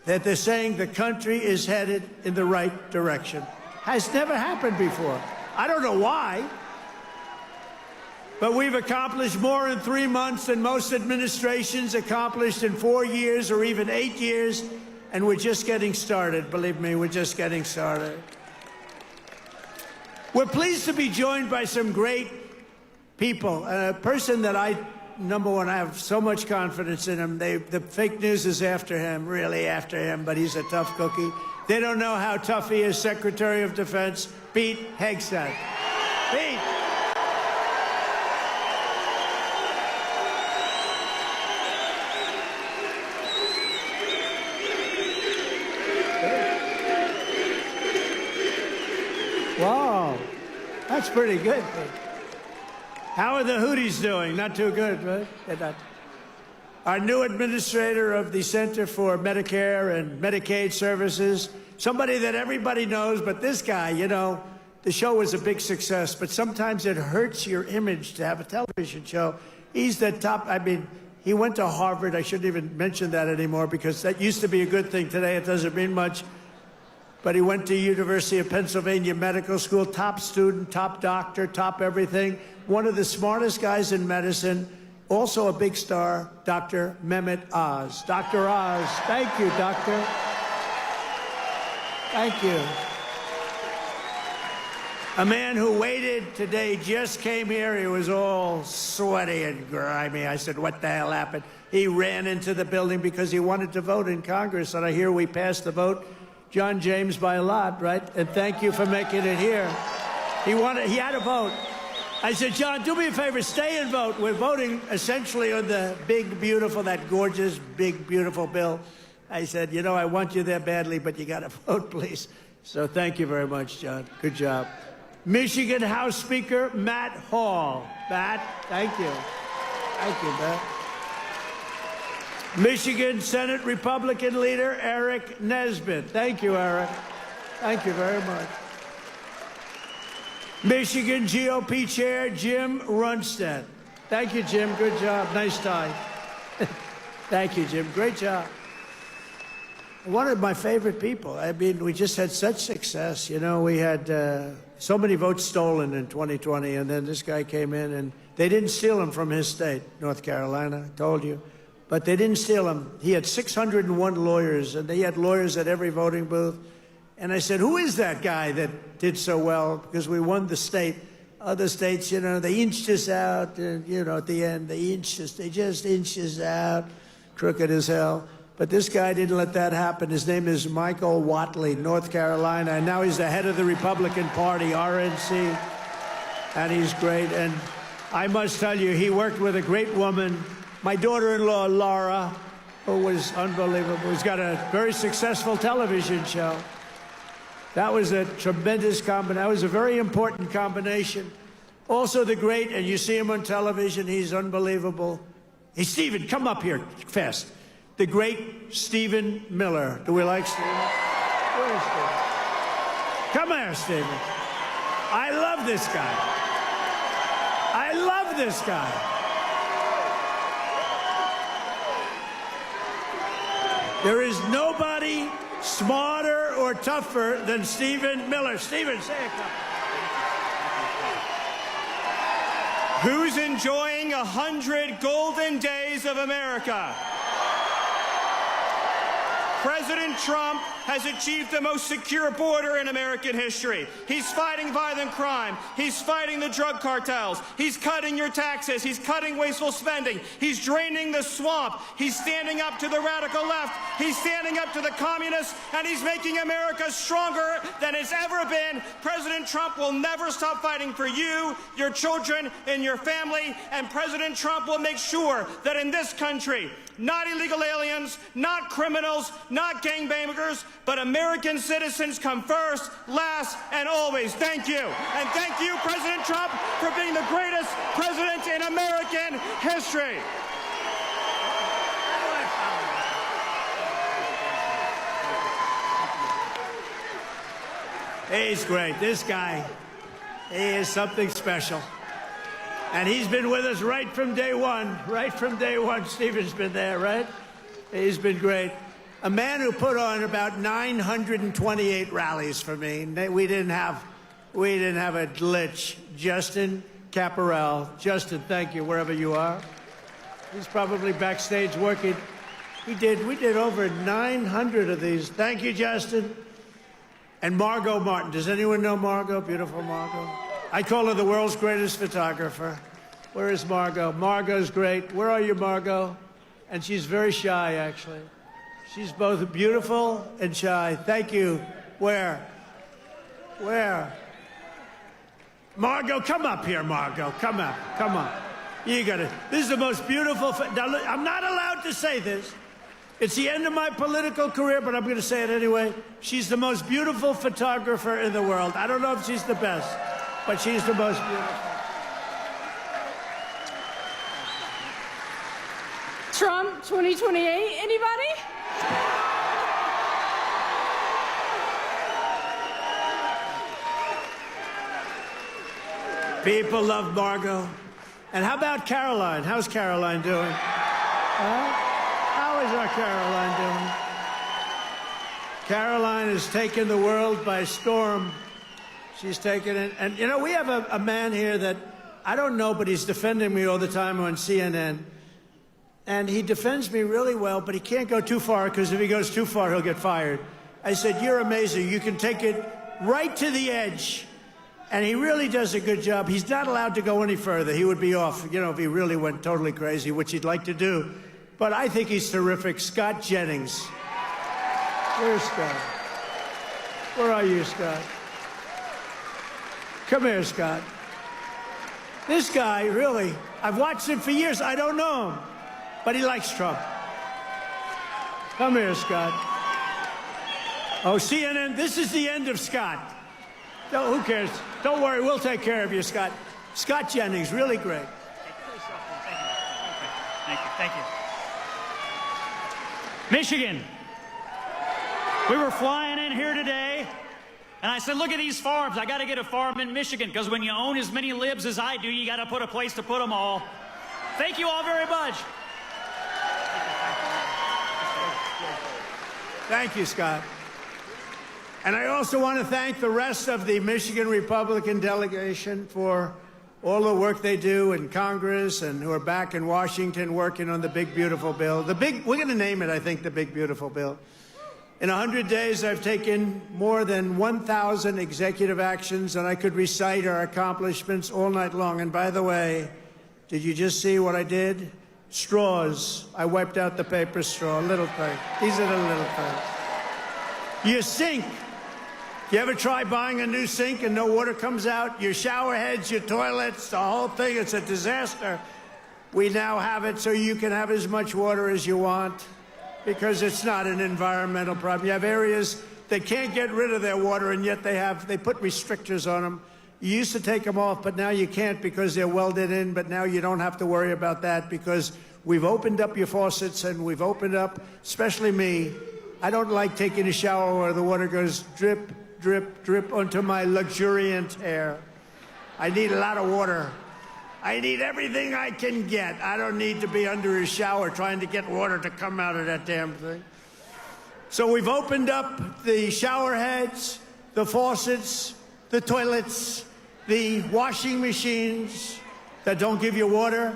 that they're saying the country is headed in the right direction. Has never happened before. I don't know why. But we've accomplished more in 3 months than most administrations accomplished in 4 years or even 8 years. And we're just getting started. Believe me, we're just getting started. We're pleased to be joined by some great people. A person that number one, I have so much confidence in him. The fake news is after him, really after him, but he's a tough cookie. They don't know how tough he is, Secretary of Defense, Pete Hegseth. Pete. Wow, that's pretty good. How are the Houthis doing? Not too good, right? Our new administrator of the Center for Medicare and Medicaid Services, somebody that everybody knows, but this guy, you know, the show was a big success, but sometimes it hurts your image to have a television show. He's the top, I mean, he went to Harvard. I shouldn't even mention that anymore because that used to be a good thing. Today it doesn't mean much. But he went to University of Pennsylvania Medical School, top student, top doctor, top everything. One of the smartest guys in medicine, also a big star, Dr. Mehmet Oz. Dr. Oz, thank you, doctor. Thank you. A man who waited today just came here. He was all sweaty and grimy. I said, what the hell happened? He ran into the building because he wanted to vote in Congress, and I hear we passed the vote. John James by a lot, right? And thank you for making it here. He had a vote. I said, John, do me a favor, stay and vote. We're voting essentially on the big, beautiful, that gorgeous, big, beautiful bill. I said, you know, I want you there badly, but you got to vote, please. So thank you very much, John. Good job. Michigan House Speaker Matt Hall. Matt, thank you. Thank you, Matt. Michigan Senate Republican leader Eric Nesbitt. Thank you, Eric. Thank you very much. Michigan GOP Chair Jim Runstead. Thank you, Jim. Good job. Nice tie. Thank you, Jim. Great job. One of my favorite people. I mean, we just had such success. You know, we had so many votes stolen in 2020, and then this guy came in, and they didn't steal him from his state, North Carolina, I told you. But they didn't steal him. He had 601 lawyers, and they had lawyers at every voting booth. And I said, who is that guy that did so well? Because we won the state. Other states, you know, they inched us out, you know, at the end, they just inched us out, crooked as hell. But this guy didn't let that happen. His name is Michael Whatley, North Carolina, and now he's the head of the Republican Party, RNC, and he's great. And I must tell you, he worked with a great woman, my daughter-in-law, Laura, who was unbelievable. He's got a very successful television show. That was a tremendous combination. That was a very important combination. Also the great, and you see him on television, he's unbelievable. Hey, Stephen, come up here fast. The great Stephen Miller. Do we like Stephen? Where is Stephen? Come here, Stephen. I love this guy. I love this guy. There is nobody smarter or tougher than Stephen Miller. Stephen, say a couple. Who's enjoying 100 golden days of America? President Trump has achieved the most secure border in American history. He's fighting violent crime. He's fighting the drug cartels. He's cutting your taxes. He's cutting wasteful spending. He's draining the swamp. He's standing up to the radical left. He's standing up to the communists, and he's making America stronger than it's ever been. President Trump will never stop fighting for you, your children, and your family, and President Trump will make sure that in this country, not illegal aliens, not criminals, not gangbangers, but American citizens come first, last, and always. Thank you. And thank you, President Trump, for being the greatest president in American history. He's great. This guy, he is something special. And he's been with us right from day one. Right from day one, Stephen's been there, right? He's been great. A man who put on about 928 rallies for me. We didn't have a glitch. Justin Caparel. Justin, thank you, wherever you are. He's probably backstage working. We did over 900 of these. Thank you, Justin. And Margot Martin. Does anyone know Margot? Beautiful Margot. I call her the world's greatest photographer. Where is Margot? Margot's great. Where are you, Margot? And she's very shy, actually. She's both beautiful and shy. Thank you. Where? Margot, come up here, Margot. Come up. Come on. You got it. This is the most beautiful. Now, look, I'm not allowed to say this. It's the end of my political career, but I'm going to say it anyway. She's the most beautiful photographer in the world. I don't know if she's the best, but she's the most beautiful. Trump 2028, anybody? People love Margot. And how about Caroline? How's Caroline doing? How is our Caroline doing? Caroline has taken the world by storm. She's taken it. And, you know, we have a man here that I don't know, but he's defending me all the time on CNN. And he defends me really well, but he can't go too far, because if he goes too far, he'll get fired. I said, you're amazing. You can take it right to the edge. And he really does a good job. He's not allowed to go any further. He would be off, you know, if he really went totally crazy, which he'd like to do. But I think he's terrific. Scott Jennings. Where's Scott? Where are you, Scott? Come here, Scott. This guy, really, I've watched him for years. I don't know him, but he likes Trump. Come here, Scott. Oh, CNN, this is the end of Scott. No, who cares? Don't worry, we'll take care of you, Scott. Scott Jennings, really great. Thank you. Michigan. We were flying in here today, and I said, look at these farms. I got to get a farm in Michigan, because when you own as many libs as I do, you got to put a place to put them all. Thank you all very much. Thank you, Scott. And I also want to thank the rest of the Michigan Republican delegation for all the work they do in Congress, and who are back in Washington working on the big, beautiful bill. We're going to name it, I think, the big, beautiful bill. In 100 days, I've taken more than 1,000 executive actions, and I could recite our accomplishments all night long. And by the way, did you just see what I did? Straws. I wiped out the paper straw, little thing. These are the little things. Your sink. You ever try buying a new sink and no water comes out? Your shower heads, your toilets, the whole thing, it's a disaster. We now have it so you can have as much water as you want, because it's not an environmental problem. You have areas that can't get rid of their water, and yet they put restrictors on them. You used to take them off, but now you can't because they're welded in, but now you don't have to worry about that, because we've opened up your faucets, and we've opened up, especially me. I don't like taking a shower where the water goes drip, drip, drip onto my luxuriant hair. I need a lot of water. I need everything I can get. I don't need to be under a shower trying to get water to come out of that damn thing. So we've opened up the shower heads, the faucets, the toilets, the washing machines that don't give you water.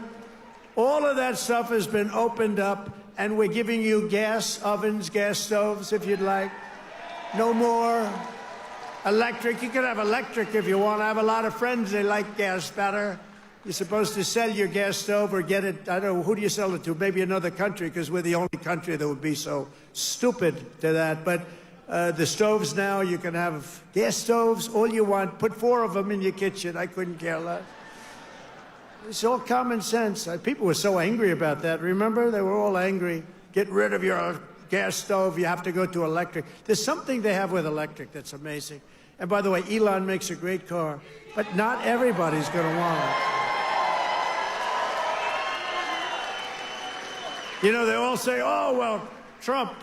All of that stuff has been opened up, and we're giving you gas ovens, gas stoves, if you'd like. No more electric. You can have electric if you want. I have a lot of friends, they like gas better. You're supposed to sell your gas stove or get it, I don't know, who do you sell it to? Maybe another country, because we're the only country that would be so stupid to that. But the stoves now, you can have gas stoves, all you want. Put 4 of them in your kitchen. I couldn't care less. It's all common sense. People were so angry about that. Remember? They were all angry. Get rid of your gas stove. You have to go to electric. There's something they have with electric that's amazing. And by the way, Elon makes a great car, but not everybody's going to want it. You know, they all say, oh, well, Trump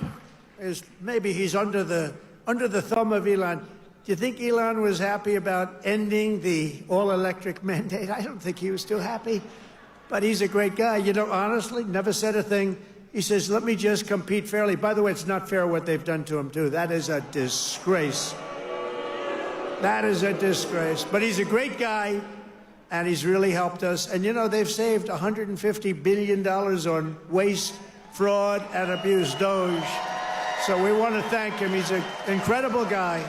is, maybe he's under the thumb of Elon. Do you think Elon was happy about ending the all-electric mandate? I don't think he was too happy, but he's a great guy. You know, honestly, never said a thing. He says, let me just compete fairly. By the way, it's not fair what they've done to him, too. That is a disgrace. That is a disgrace. But he's a great guy, and he's really helped us. And, you know, they've saved $150 billion on waste, fraud, and abuse, Doge. So we want to thank him. He's an incredible guy.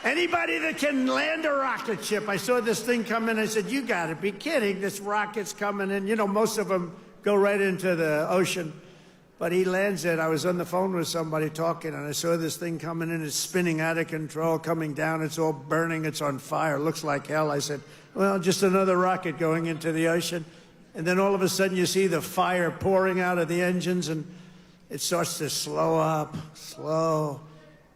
Anybody that can land a rocket ship. I saw this thing come in. I said, you got to be kidding. This rocket's coming in. You know, most of them go right into the ocean. But he lands it. I was on the phone with somebody talking, and I saw this thing coming in. It's spinning out of control, coming down. It's all burning. It's on fire. It looks like hell. I said, well, just another rocket going into the ocean. And then all of a sudden you see the fire pouring out of the engines, and it starts to slow up, slow.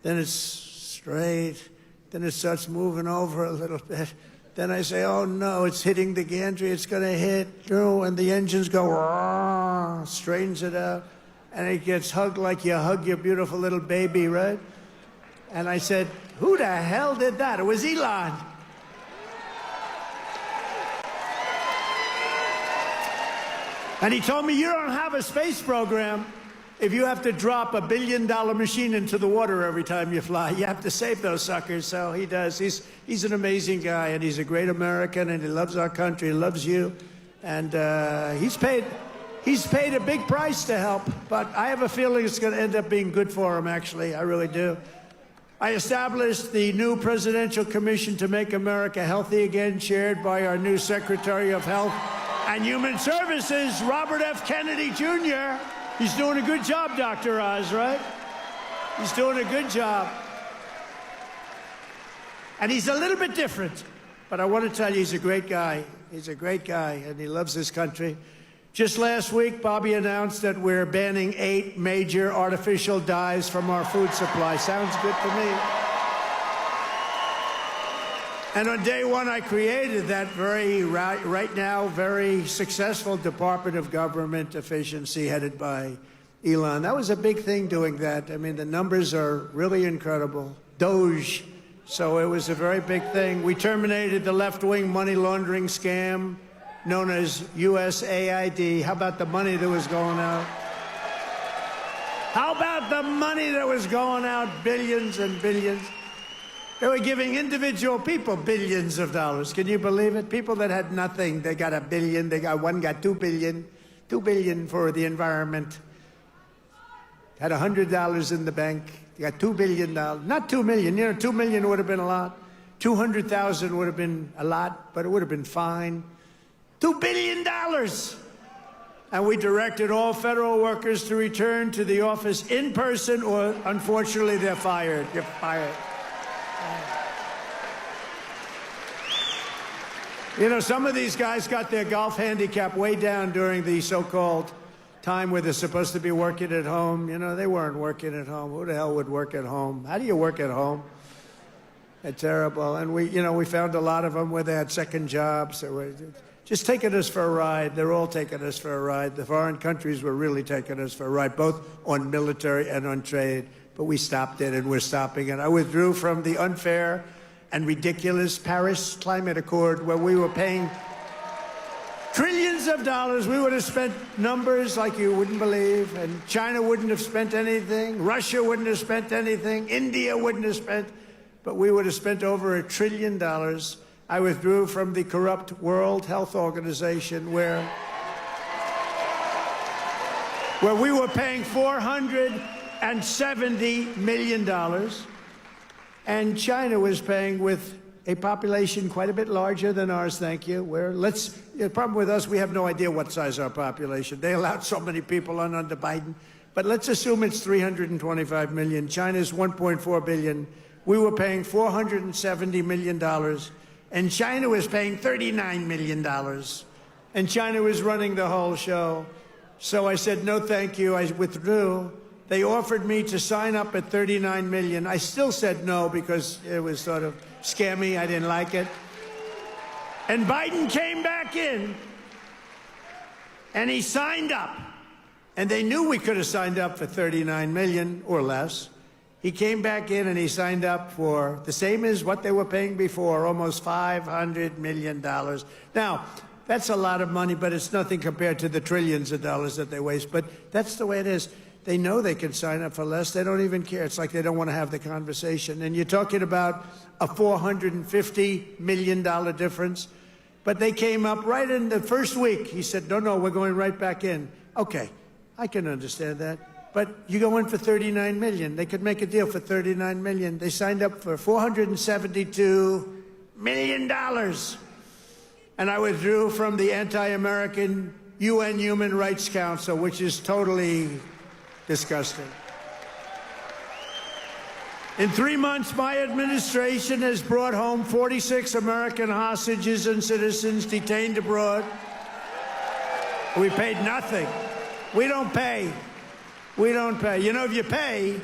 Then it's straight. Then it starts moving over a little bit. Then I say, oh, no, it's hitting the gantry. It's going to hit. And the engines go, straightens it out. And it gets hugged like you hug your beautiful little baby, right? And I said, who the hell did that? It was Elon. And he told me, you don't have a space program if you have to drop $1 billion machine into the water every time you fly. You have to save those suckers. So he does. He's an amazing guy, and he's a great American, and he loves our country. He loves you. And he's paid a big price to help, but I have a feeling it's going to end up being good for him, actually. I really do. I established the new Presidential Commission to Make America Healthy Again, chaired by our new Secretary of Health and Human Services, Robert F. Kennedy, Jr. He's doing a good job, Dr. Oz, right? He's doing a good job. And he's a little bit different, but I want to tell you, he's a great guy. He's a great guy, and he loves this country. Just last week, Bobby announced that we're banning 8 major artificial dyes from our food supply. Sounds good to me. And on day one, I created that right now, very successful Department of Government Efficiency headed by Elon. That was a big thing doing that. I mean, the numbers are really incredible. Doge. So it was a very big thing. We terminated the left-wing money laundering scam known as USAID. How about the money that was going out? How about the money that was going out? Billions and billions. They were giving individual people billions of dollars. Can you believe it? People that had nothing, they got $1 billion. One got $2 billion. $2 billion for the environment. Had $100 in the bank. They got $2 billion. Not $2 million. You know, $2 million would have been a lot. 200,000 would have been a lot, but it would have been fine. $2 billion. And we directed all federal workers to return to the office in person, or unfortunately, they're fired. You're fired. You know, some of these guys got their golf handicap way down during the so-called time where they're supposed to be working at home. You know, they weren't working at home. Who the hell would work at home? How do you work at home? It's terrible. And we found a lot of them where they had second jobs. They were just taking us for a ride. They're all taking us for a ride. The foreign countries were really taking us for a ride, both on military and on trade. But we stopped it, and we're stopping it. I withdrew from the unfair and ridiculous Paris Climate Accord, where we were paying trillions of dollars. We would have spent numbers like you wouldn't believe, and China wouldn't have spent anything. Russia wouldn't have spent anything. India wouldn't have spent, but we would have spent over $1 trillion. I withdrew from the corrupt World Health Organization, where we were paying $400 $470 million. And China was paying with a population quite a bit larger than ours, thank you. The problem with us, we have no idea what size our population. They allowed so many people on under Biden. But let's assume it's 325 million. China's 1.4 billion. We were paying $470 million. And China was paying $39 million. And China was running the whole show. So I said, no, thank you. I withdrew. They offered me to sign up at $39 million. I still said no because it was sort of scammy. I didn't like it. And Biden came back in, and he signed up. And they knew we could have signed up for $39 million or less. He came back in, and he signed up for the same as what they were paying before, almost $500 million. Now, that's a lot of money, but it's nothing compared to the trillions of dollars that they waste. But that's the way it is. They know they can sign up for less. They don't even care. It's like they don't want to have the conversation. And you're talking about a $450 million difference. But they came up right in the first week. He said, no, we're going right back in. Okay, I can understand that. But you go in for $39 million. They could make a deal for $39 million. They signed up for $472 million. And I withdrew from the anti-American UN Human Rights Council, which is totally disgusting. In 3 months, my administration has brought home 46 American hostages and citizens detained abroad. We paid nothing. We don't pay. We don't pay. You know, if you pay,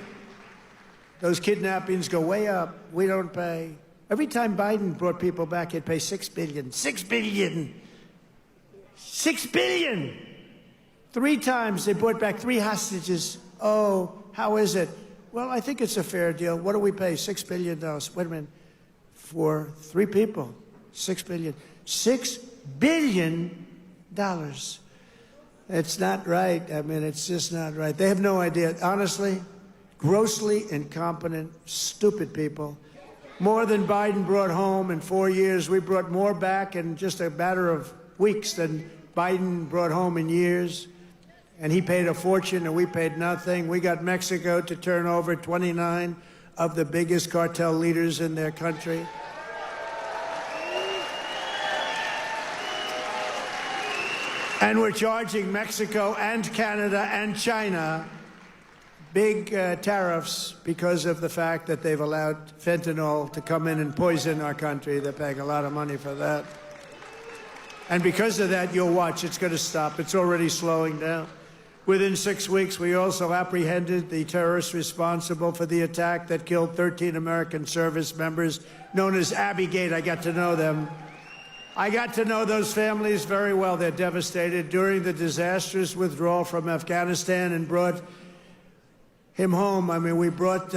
those kidnappings go way up. We don't pay. Every time Biden brought people back, he'd pay $6 billion. $6 billion. $6 billion. 3 times they brought back 3 hostages. Oh, how is it? Well, I think it's a fair deal. What do we pay? $6 billion. Wait a minute. For 3 people, $6 billion. $6 billion. It's not right. I mean, it's just not right. They have no idea. Honestly, grossly incompetent, stupid people. More than Biden brought home in 4 years. We brought more back in just a matter of weeks than Biden brought home in years. And he paid a fortune, and we paid nothing. We got Mexico to turn over 29 of the biggest cartel leaders in their country. And we're charging Mexico and Canada and China big tariffs because of the fact that they've allowed fentanyl to come in and poison our country. They're paying a lot of money for that. And because of that, you'll watch, it's going to stop. It's already slowing down. Within 6 weeks, we also apprehended the terrorists responsible for the attack that killed 13 American service members, known as Abbey-gate. I got to know them. I got to know those families very well. They're devastated. During the disastrous withdrawal from Afghanistan and brought him home. I mean, we brought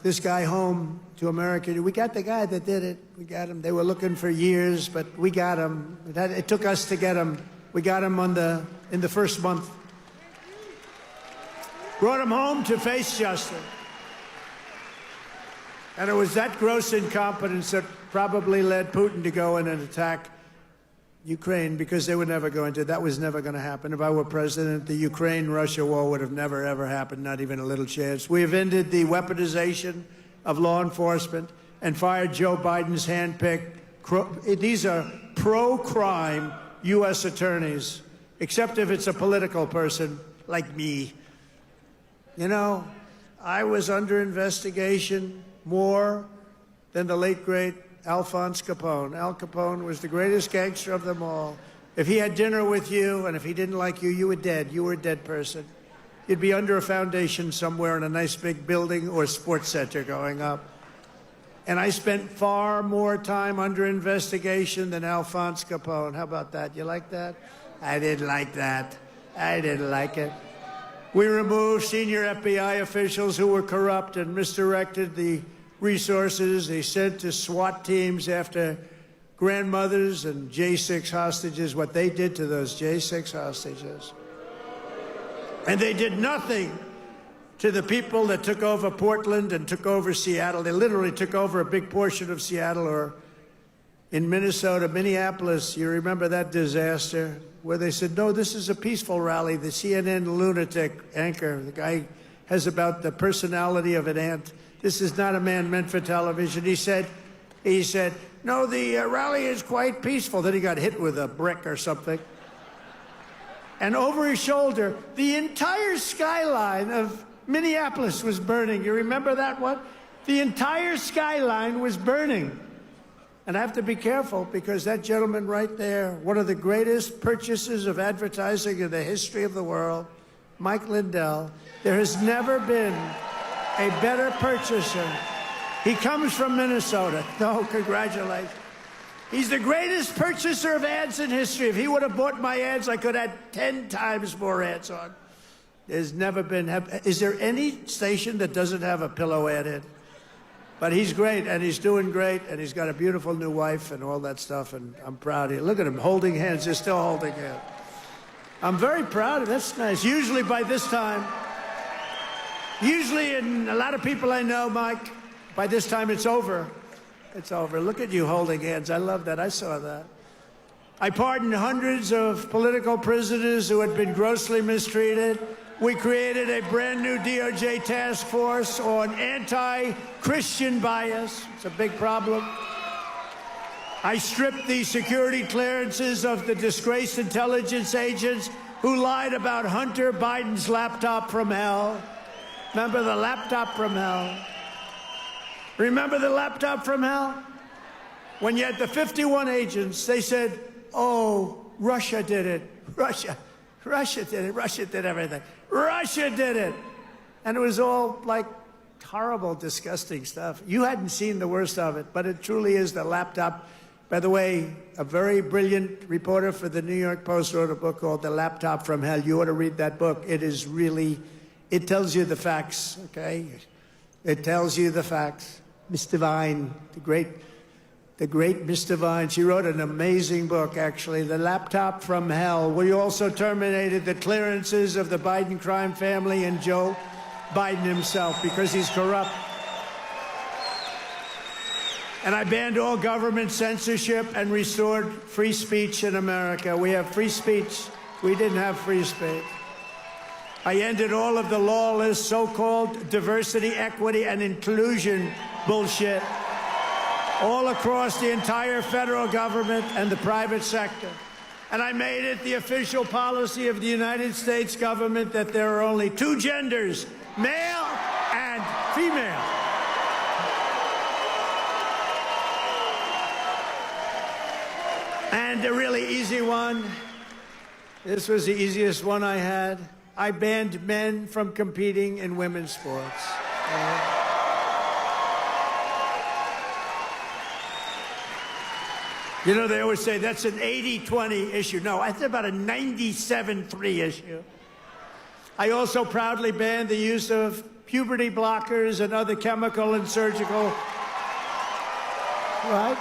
this guy home to America. We got the guy that did it. We got him. They were looking for years, but we got him. It took us to get him. We got him in the first month. Brought him home to face justice. And it was that gross incompetence that probably led Putin to go in and attack Ukraine, because they were never going to. That was never going to happen. If I were president, the Ukraine-Russia war would have never, ever happened, not even a little chance. We have ended the weaponization of law enforcement and fired Joe Biden's handpicked. These are pro-crime U.S. attorneys, except if it's a political person like me. You know, I was under investigation more than the late, great Alphonse Capone. Al Capone was the greatest gangster of them all. If he had dinner with you, and if he didn't like you, you were dead. You were a dead person. You'd be under a foundation somewhere in a nice big building or sports center going up. And I spent far more time under investigation than Alphonse Capone. How about that? You like that? I didn't like that. I didn't like it. We removed senior FBI officials who were corrupt and misdirected the resources they sent to SWAT teams after grandmothers and J6 hostages, what they did to those J6 hostages. And they did nothing to the people that took over Portland and took over Seattle. They literally took over a big portion of Seattle, or in Minnesota, Minneapolis. You remember that disaster where they said, no, this is a peaceful rally. The CNN lunatic anchor, the guy has about the personality of an ant. This is not a man meant for television. He said, no, the rally is quite peaceful. Then he got hit with a brick or something. And over his shoulder, the entire skyline of Minneapolis was burning. You remember that one? The entire skyline was burning. And I have to be careful because that gentleman right there, one of the greatest purchasers of advertising in the history of the world, Mike Lindell, there has never been a better purchaser. He comes from Minnesota. No, congratulations. He's the greatest purchaser of ads in history. If he would have bought my ads, I could have had 10 times more ads on. There's never been... Is there any station that doesn't have a pillow ad in? But he's great, and he's doing great, and he's got a beautiful new wife and all that stuff, and I'm proud of you. Look at him holding hands. They're still holding hands. I'm very proud of it. That's nice. Usually by this time, and a lot of people I know, Mike, by this time it's over. It's over. Look at you holding hands. I love that. I saw that. I pardoned hundreds of political prisoners who had been grossly mistreated. We created a brand new DOJ task force on anti-Christian bias. It's a big problem. I stripped the security clearances of the disgraced intelligence agents who lied about Hunter Biden's laptop from hell. Remember the laptop from hell? Remember the laptop from hell? When you had the 51 agents, they said, oh, Russia did it. Russia did it. Russia did everything. Russia did it. And it was all like horrible, disgusting stuff. You hadn't seen the worst of it, but it truly is the laptop. By the way, a very brilliant reporter for the New York Post wrote a book called The Laptop from Hell. You ought to read that book. It is really, it tells you the facts, okay? It tells you the facts. Miss Devine, the great Miss Devine, she wrote an amazing book, actually, The Laptop from Hell. We also terminated the clearances of the Biden crime family and Joe Biden himself because he's corrupt. And I banned all government censorship and restored free speech in America. We have free speech. We didn't have free speech. I ended all of the lawless so-called diversity, equity, and inclusion bullshit all across the entire federal government and the private sector. And I made it the official policy of the United States government that there are only two genders, male and female. And a really easy one, this was the easiest one I had. I banned men from competing in women's sports. You know, they always say that's an 80-20 issue. No, that's about a 97-3 issue. I also proudly banned the use of puberty blockers and other chemical and surgical, right?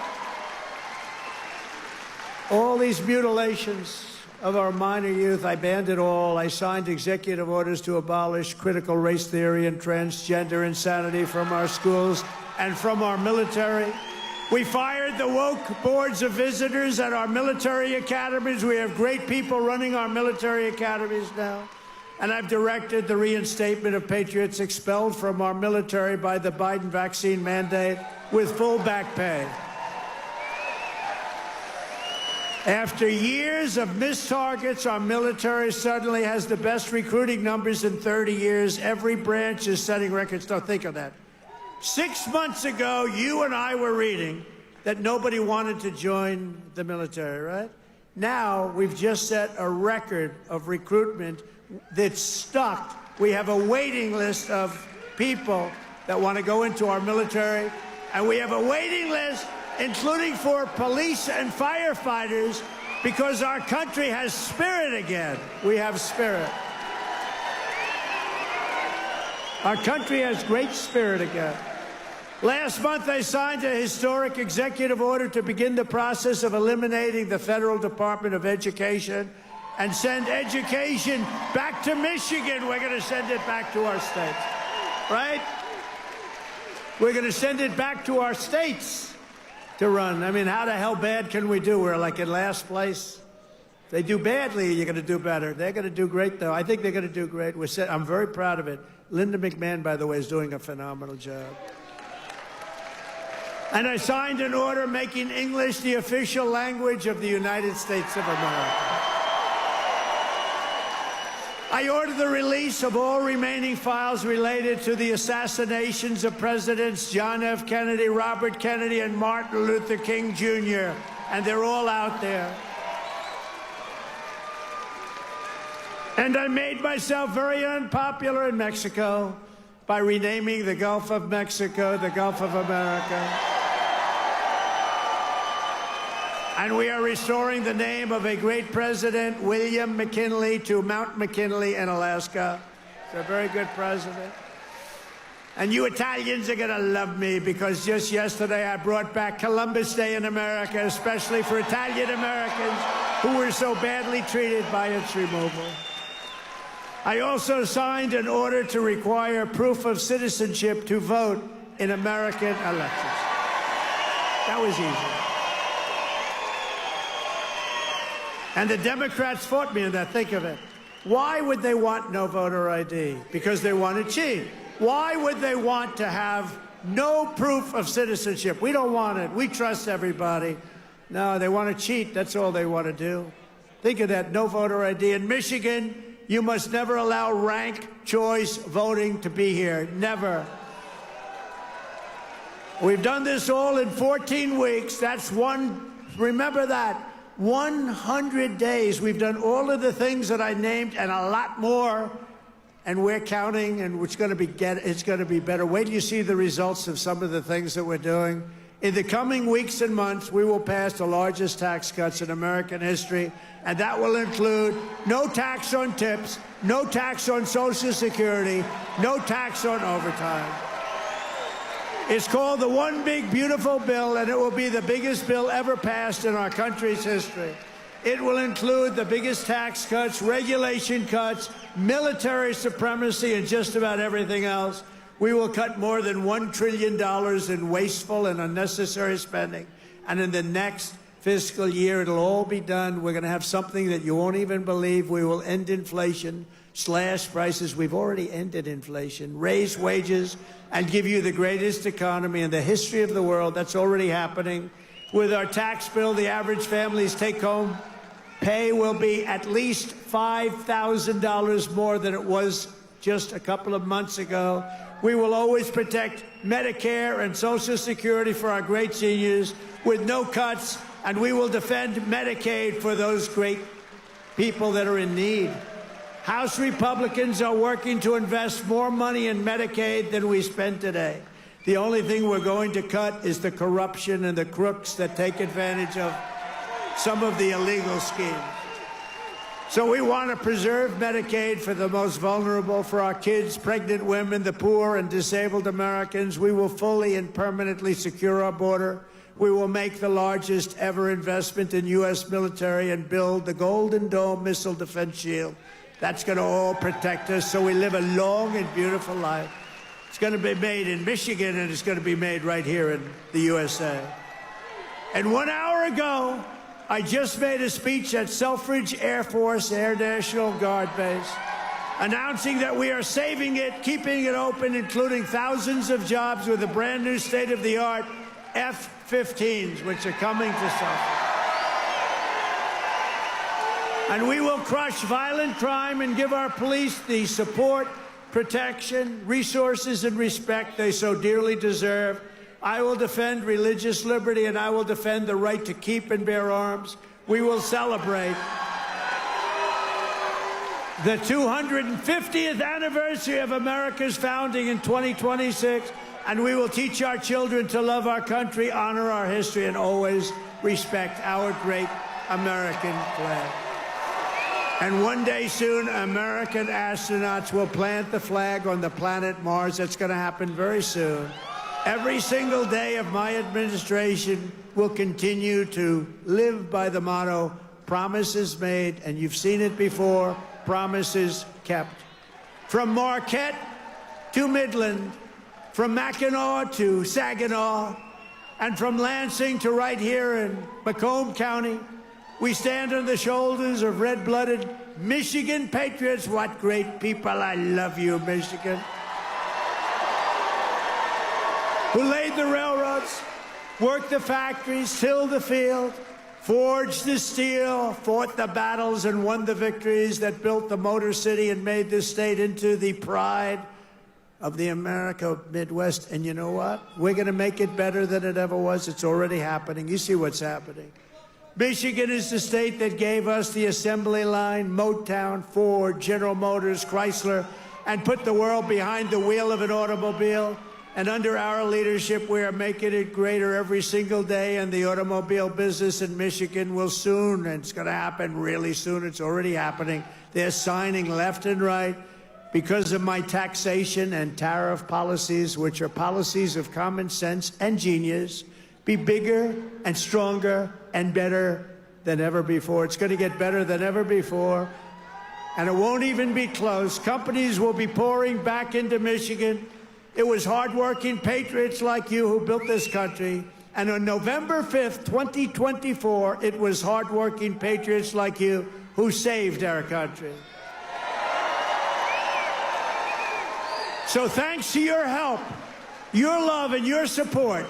All these mutilations of our minor youth, I banned it all. I signed executive orders to abolish critical race theory and transgender insanity from our schools and from our military. We fired the woke boards of visitors at our military academies. We have great people running our military academies now. And I've directed the reinstatement of patriots expelled from our military by the Biden vaccine mandate with full back pay. After years of missed targets, our military suddenly has the best recruiting numbers in 30 years. Every branch is setting records. Don't think of that. 6 months ago, you and I were reading that nobody wanted to join the military, right? Now, we've just set a record of recruitment that's stuck. We have a waiting list of people that want to go into our military, and we have a waiting list including for police and firefighters, because our country has spirit again. We have spirit. Our country has great spirit again. Last month, I signed a historic executive order to begin the process of eliminating the Federal Department of Education and send education back to Michigan. We're going to send it back to our states, right? We're going to send it back to our states to run. I mean, how the hell bad can we do? We're like in last place. If they do badly, you're going to do better. They're going to do great, though. I think they're going to do great. I'm very proud of it. Linda McMahon, by the way, is doing a phenomenal job. And I signed an order making English the official language of the United States of America. I ordered the release of all remaining files related to the assassinations of Presidents John F. Kennedy, Robert Kennedy, and Martin Luther King, Jr., and they're all out there. And I made myself very unpopular in Mexico by renaming the Gulf of Mexico the Gulf of America. And we are restoring the name of a great president, William McKinley, to Mount McKinley in Alaska. He's a very good president. And you Italians are going to love me because just yesterday I brought back Columbus Day in America, especially for Italian Americans who were so badly treated by its removal. I also signed an order to require proof of citizenship to vote in American elections. That was easy. And the Democrats fought me on that. Think of it. Why would they want no voter ID? Because they want to cheat. Why would they want to have no proof of citizenship? We don't want it. We trust everybody. No, they want to cheat. That's all they want to do. Think of that. No voter ID. In Michigan, you must never allow ranked choice voting to be here. Never. We've done this all in 14 weeks. That's one. Remember that. 100 days. We've done all of the things that I named and a lot more, and we're counting, and it's going to be better. Wait till you see the results of some of the things that we're doing. In the coming weeks and months, we will pass the largest tax cuts in American history, and that will include no tax on tips, no tax on Social Security, no tax on overtime. It's called the One Big Beautiful Bill, and it will be the biggest bill ever passed in our country's history. It will include the biggest tax cuts, regulation cuts, military supremacy, and just about everything else. We will cut more than $1 trillion in wasteful and unnecessary spending. And in the next fiscal year, it'll all be done. We're going to have something that you won't even believe. We will end inflation, slash prices. We've already ended inflation, raise wages, and give you the greatest economy in the history of the world. That's already happening. With our tax bill, the average family's take-home pay will be at least $5,000 more than it was just a couple of months ago. We will always protect Medicare and Social Security for our great seniors with no cuts, and we will defend Medicaid for those great people that are in need. House Republicans are working to invest more money in Medicaid than we spend today. The only thing we're going to cut is the corruption and the crooks that take advantage of some of the illegal schemes. So we want to preserve Medicaid for the most vulnerable, for our kids, pregnant women, the poor, and disabled Americans. We will fully and permanently secure our border. We will make the largest ever investment in U.S. military and build the Golden Dome missile defense shield. That's going to all protect us so we live a long and beautiful life. It's going to be made in Michigan, and it's going to be made right here in the USA. And 1 hour ago, I just made a speech at Selfridge Air Force Air National Guard Base, announcing that we are saving it, keeping it open, including thousands of jobs with a brand new state-of-the-art F-15s, which are coming to Selfridge. And we will crush violent crime and give our police the support, protection, resources, and respect they so dearly deserve. I will defend religious liberty, and I will defend the right to keep and bear arms. We will celebrate the 250th anniversary of America's founding in 2026, and we will teach our children to love our country, honor our history, and always respect our great American flag. And one day soon, American astronauts will plant the flag on the planet Mars. That's going to happen very soon. Every single day of my administration will continue to live by the motto, promises made, and you've seen it before, promises kept. From Marquette to Midland, from Mackinac to Saginaw, and from Lansing to right here in Macomb County, we stand on the shoulders of red-blooded Michigan patriots. What great people. I love you, Michigan. who laid the railroads, worked the factories, tilled the field, forged the steel, fought the battles and won the victories that built the Motor City and made this state into the pride of the America Midwest. And you know what? We're going to make it better than it ever was. It's already happening. You see what's happening. Michigan is the state that gave us the assembly line, Motown, Ford, General Motors, Chrysler, and put the world behind the wheel of an automobile. And under our leadership, we are making it greater every single day. And the automobile business in Michigan will soon, and it's going to happen really soon. It's already happening. They're signing left and right because of my taxation and tariff policies, which are policies of common sense and genius, be bigger and stronger and better than ever before. It's going to get better than ever before, and it won't even be close. Companies will be pouring back into Michigan. It was hardworking patriots like you who built this country, and on November 5th, 2024, it was hardworking patriots like you who saved our country. So thanks to your help, your love, and your support,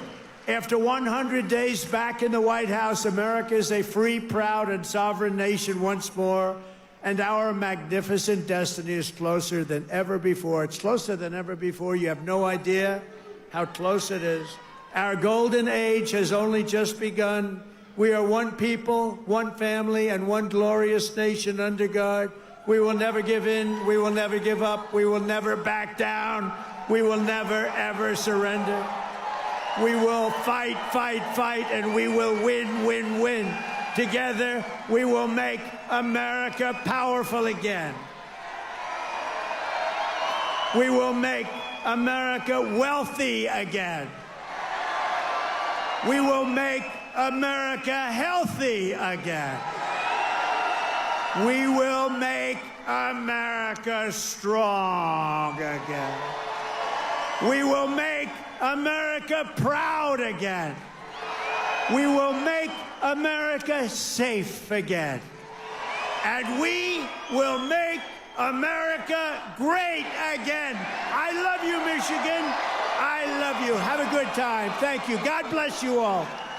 after 100 days back in the White House, America is a free, proud, and sovereign nation once more, and our magnificent destiny is closer than ever before. It's closer than ever before. You have no idea how close it is. Our golden age has only just begun. We are one people, one family, and one glorious nation under God. We will never give in. We will never give up. We will never back down. We will never, ever surrender. We will fight, fight, fight, and we will win, win, win. Together, we will make America powerful again. We will make America wealthy again. We will make America healthy again. We will make America strong again. We will make America proud again. We will make America safe again. And we will make America great again. I love you, Michigan. I love you. Have a good time. Thank you. God bless you all.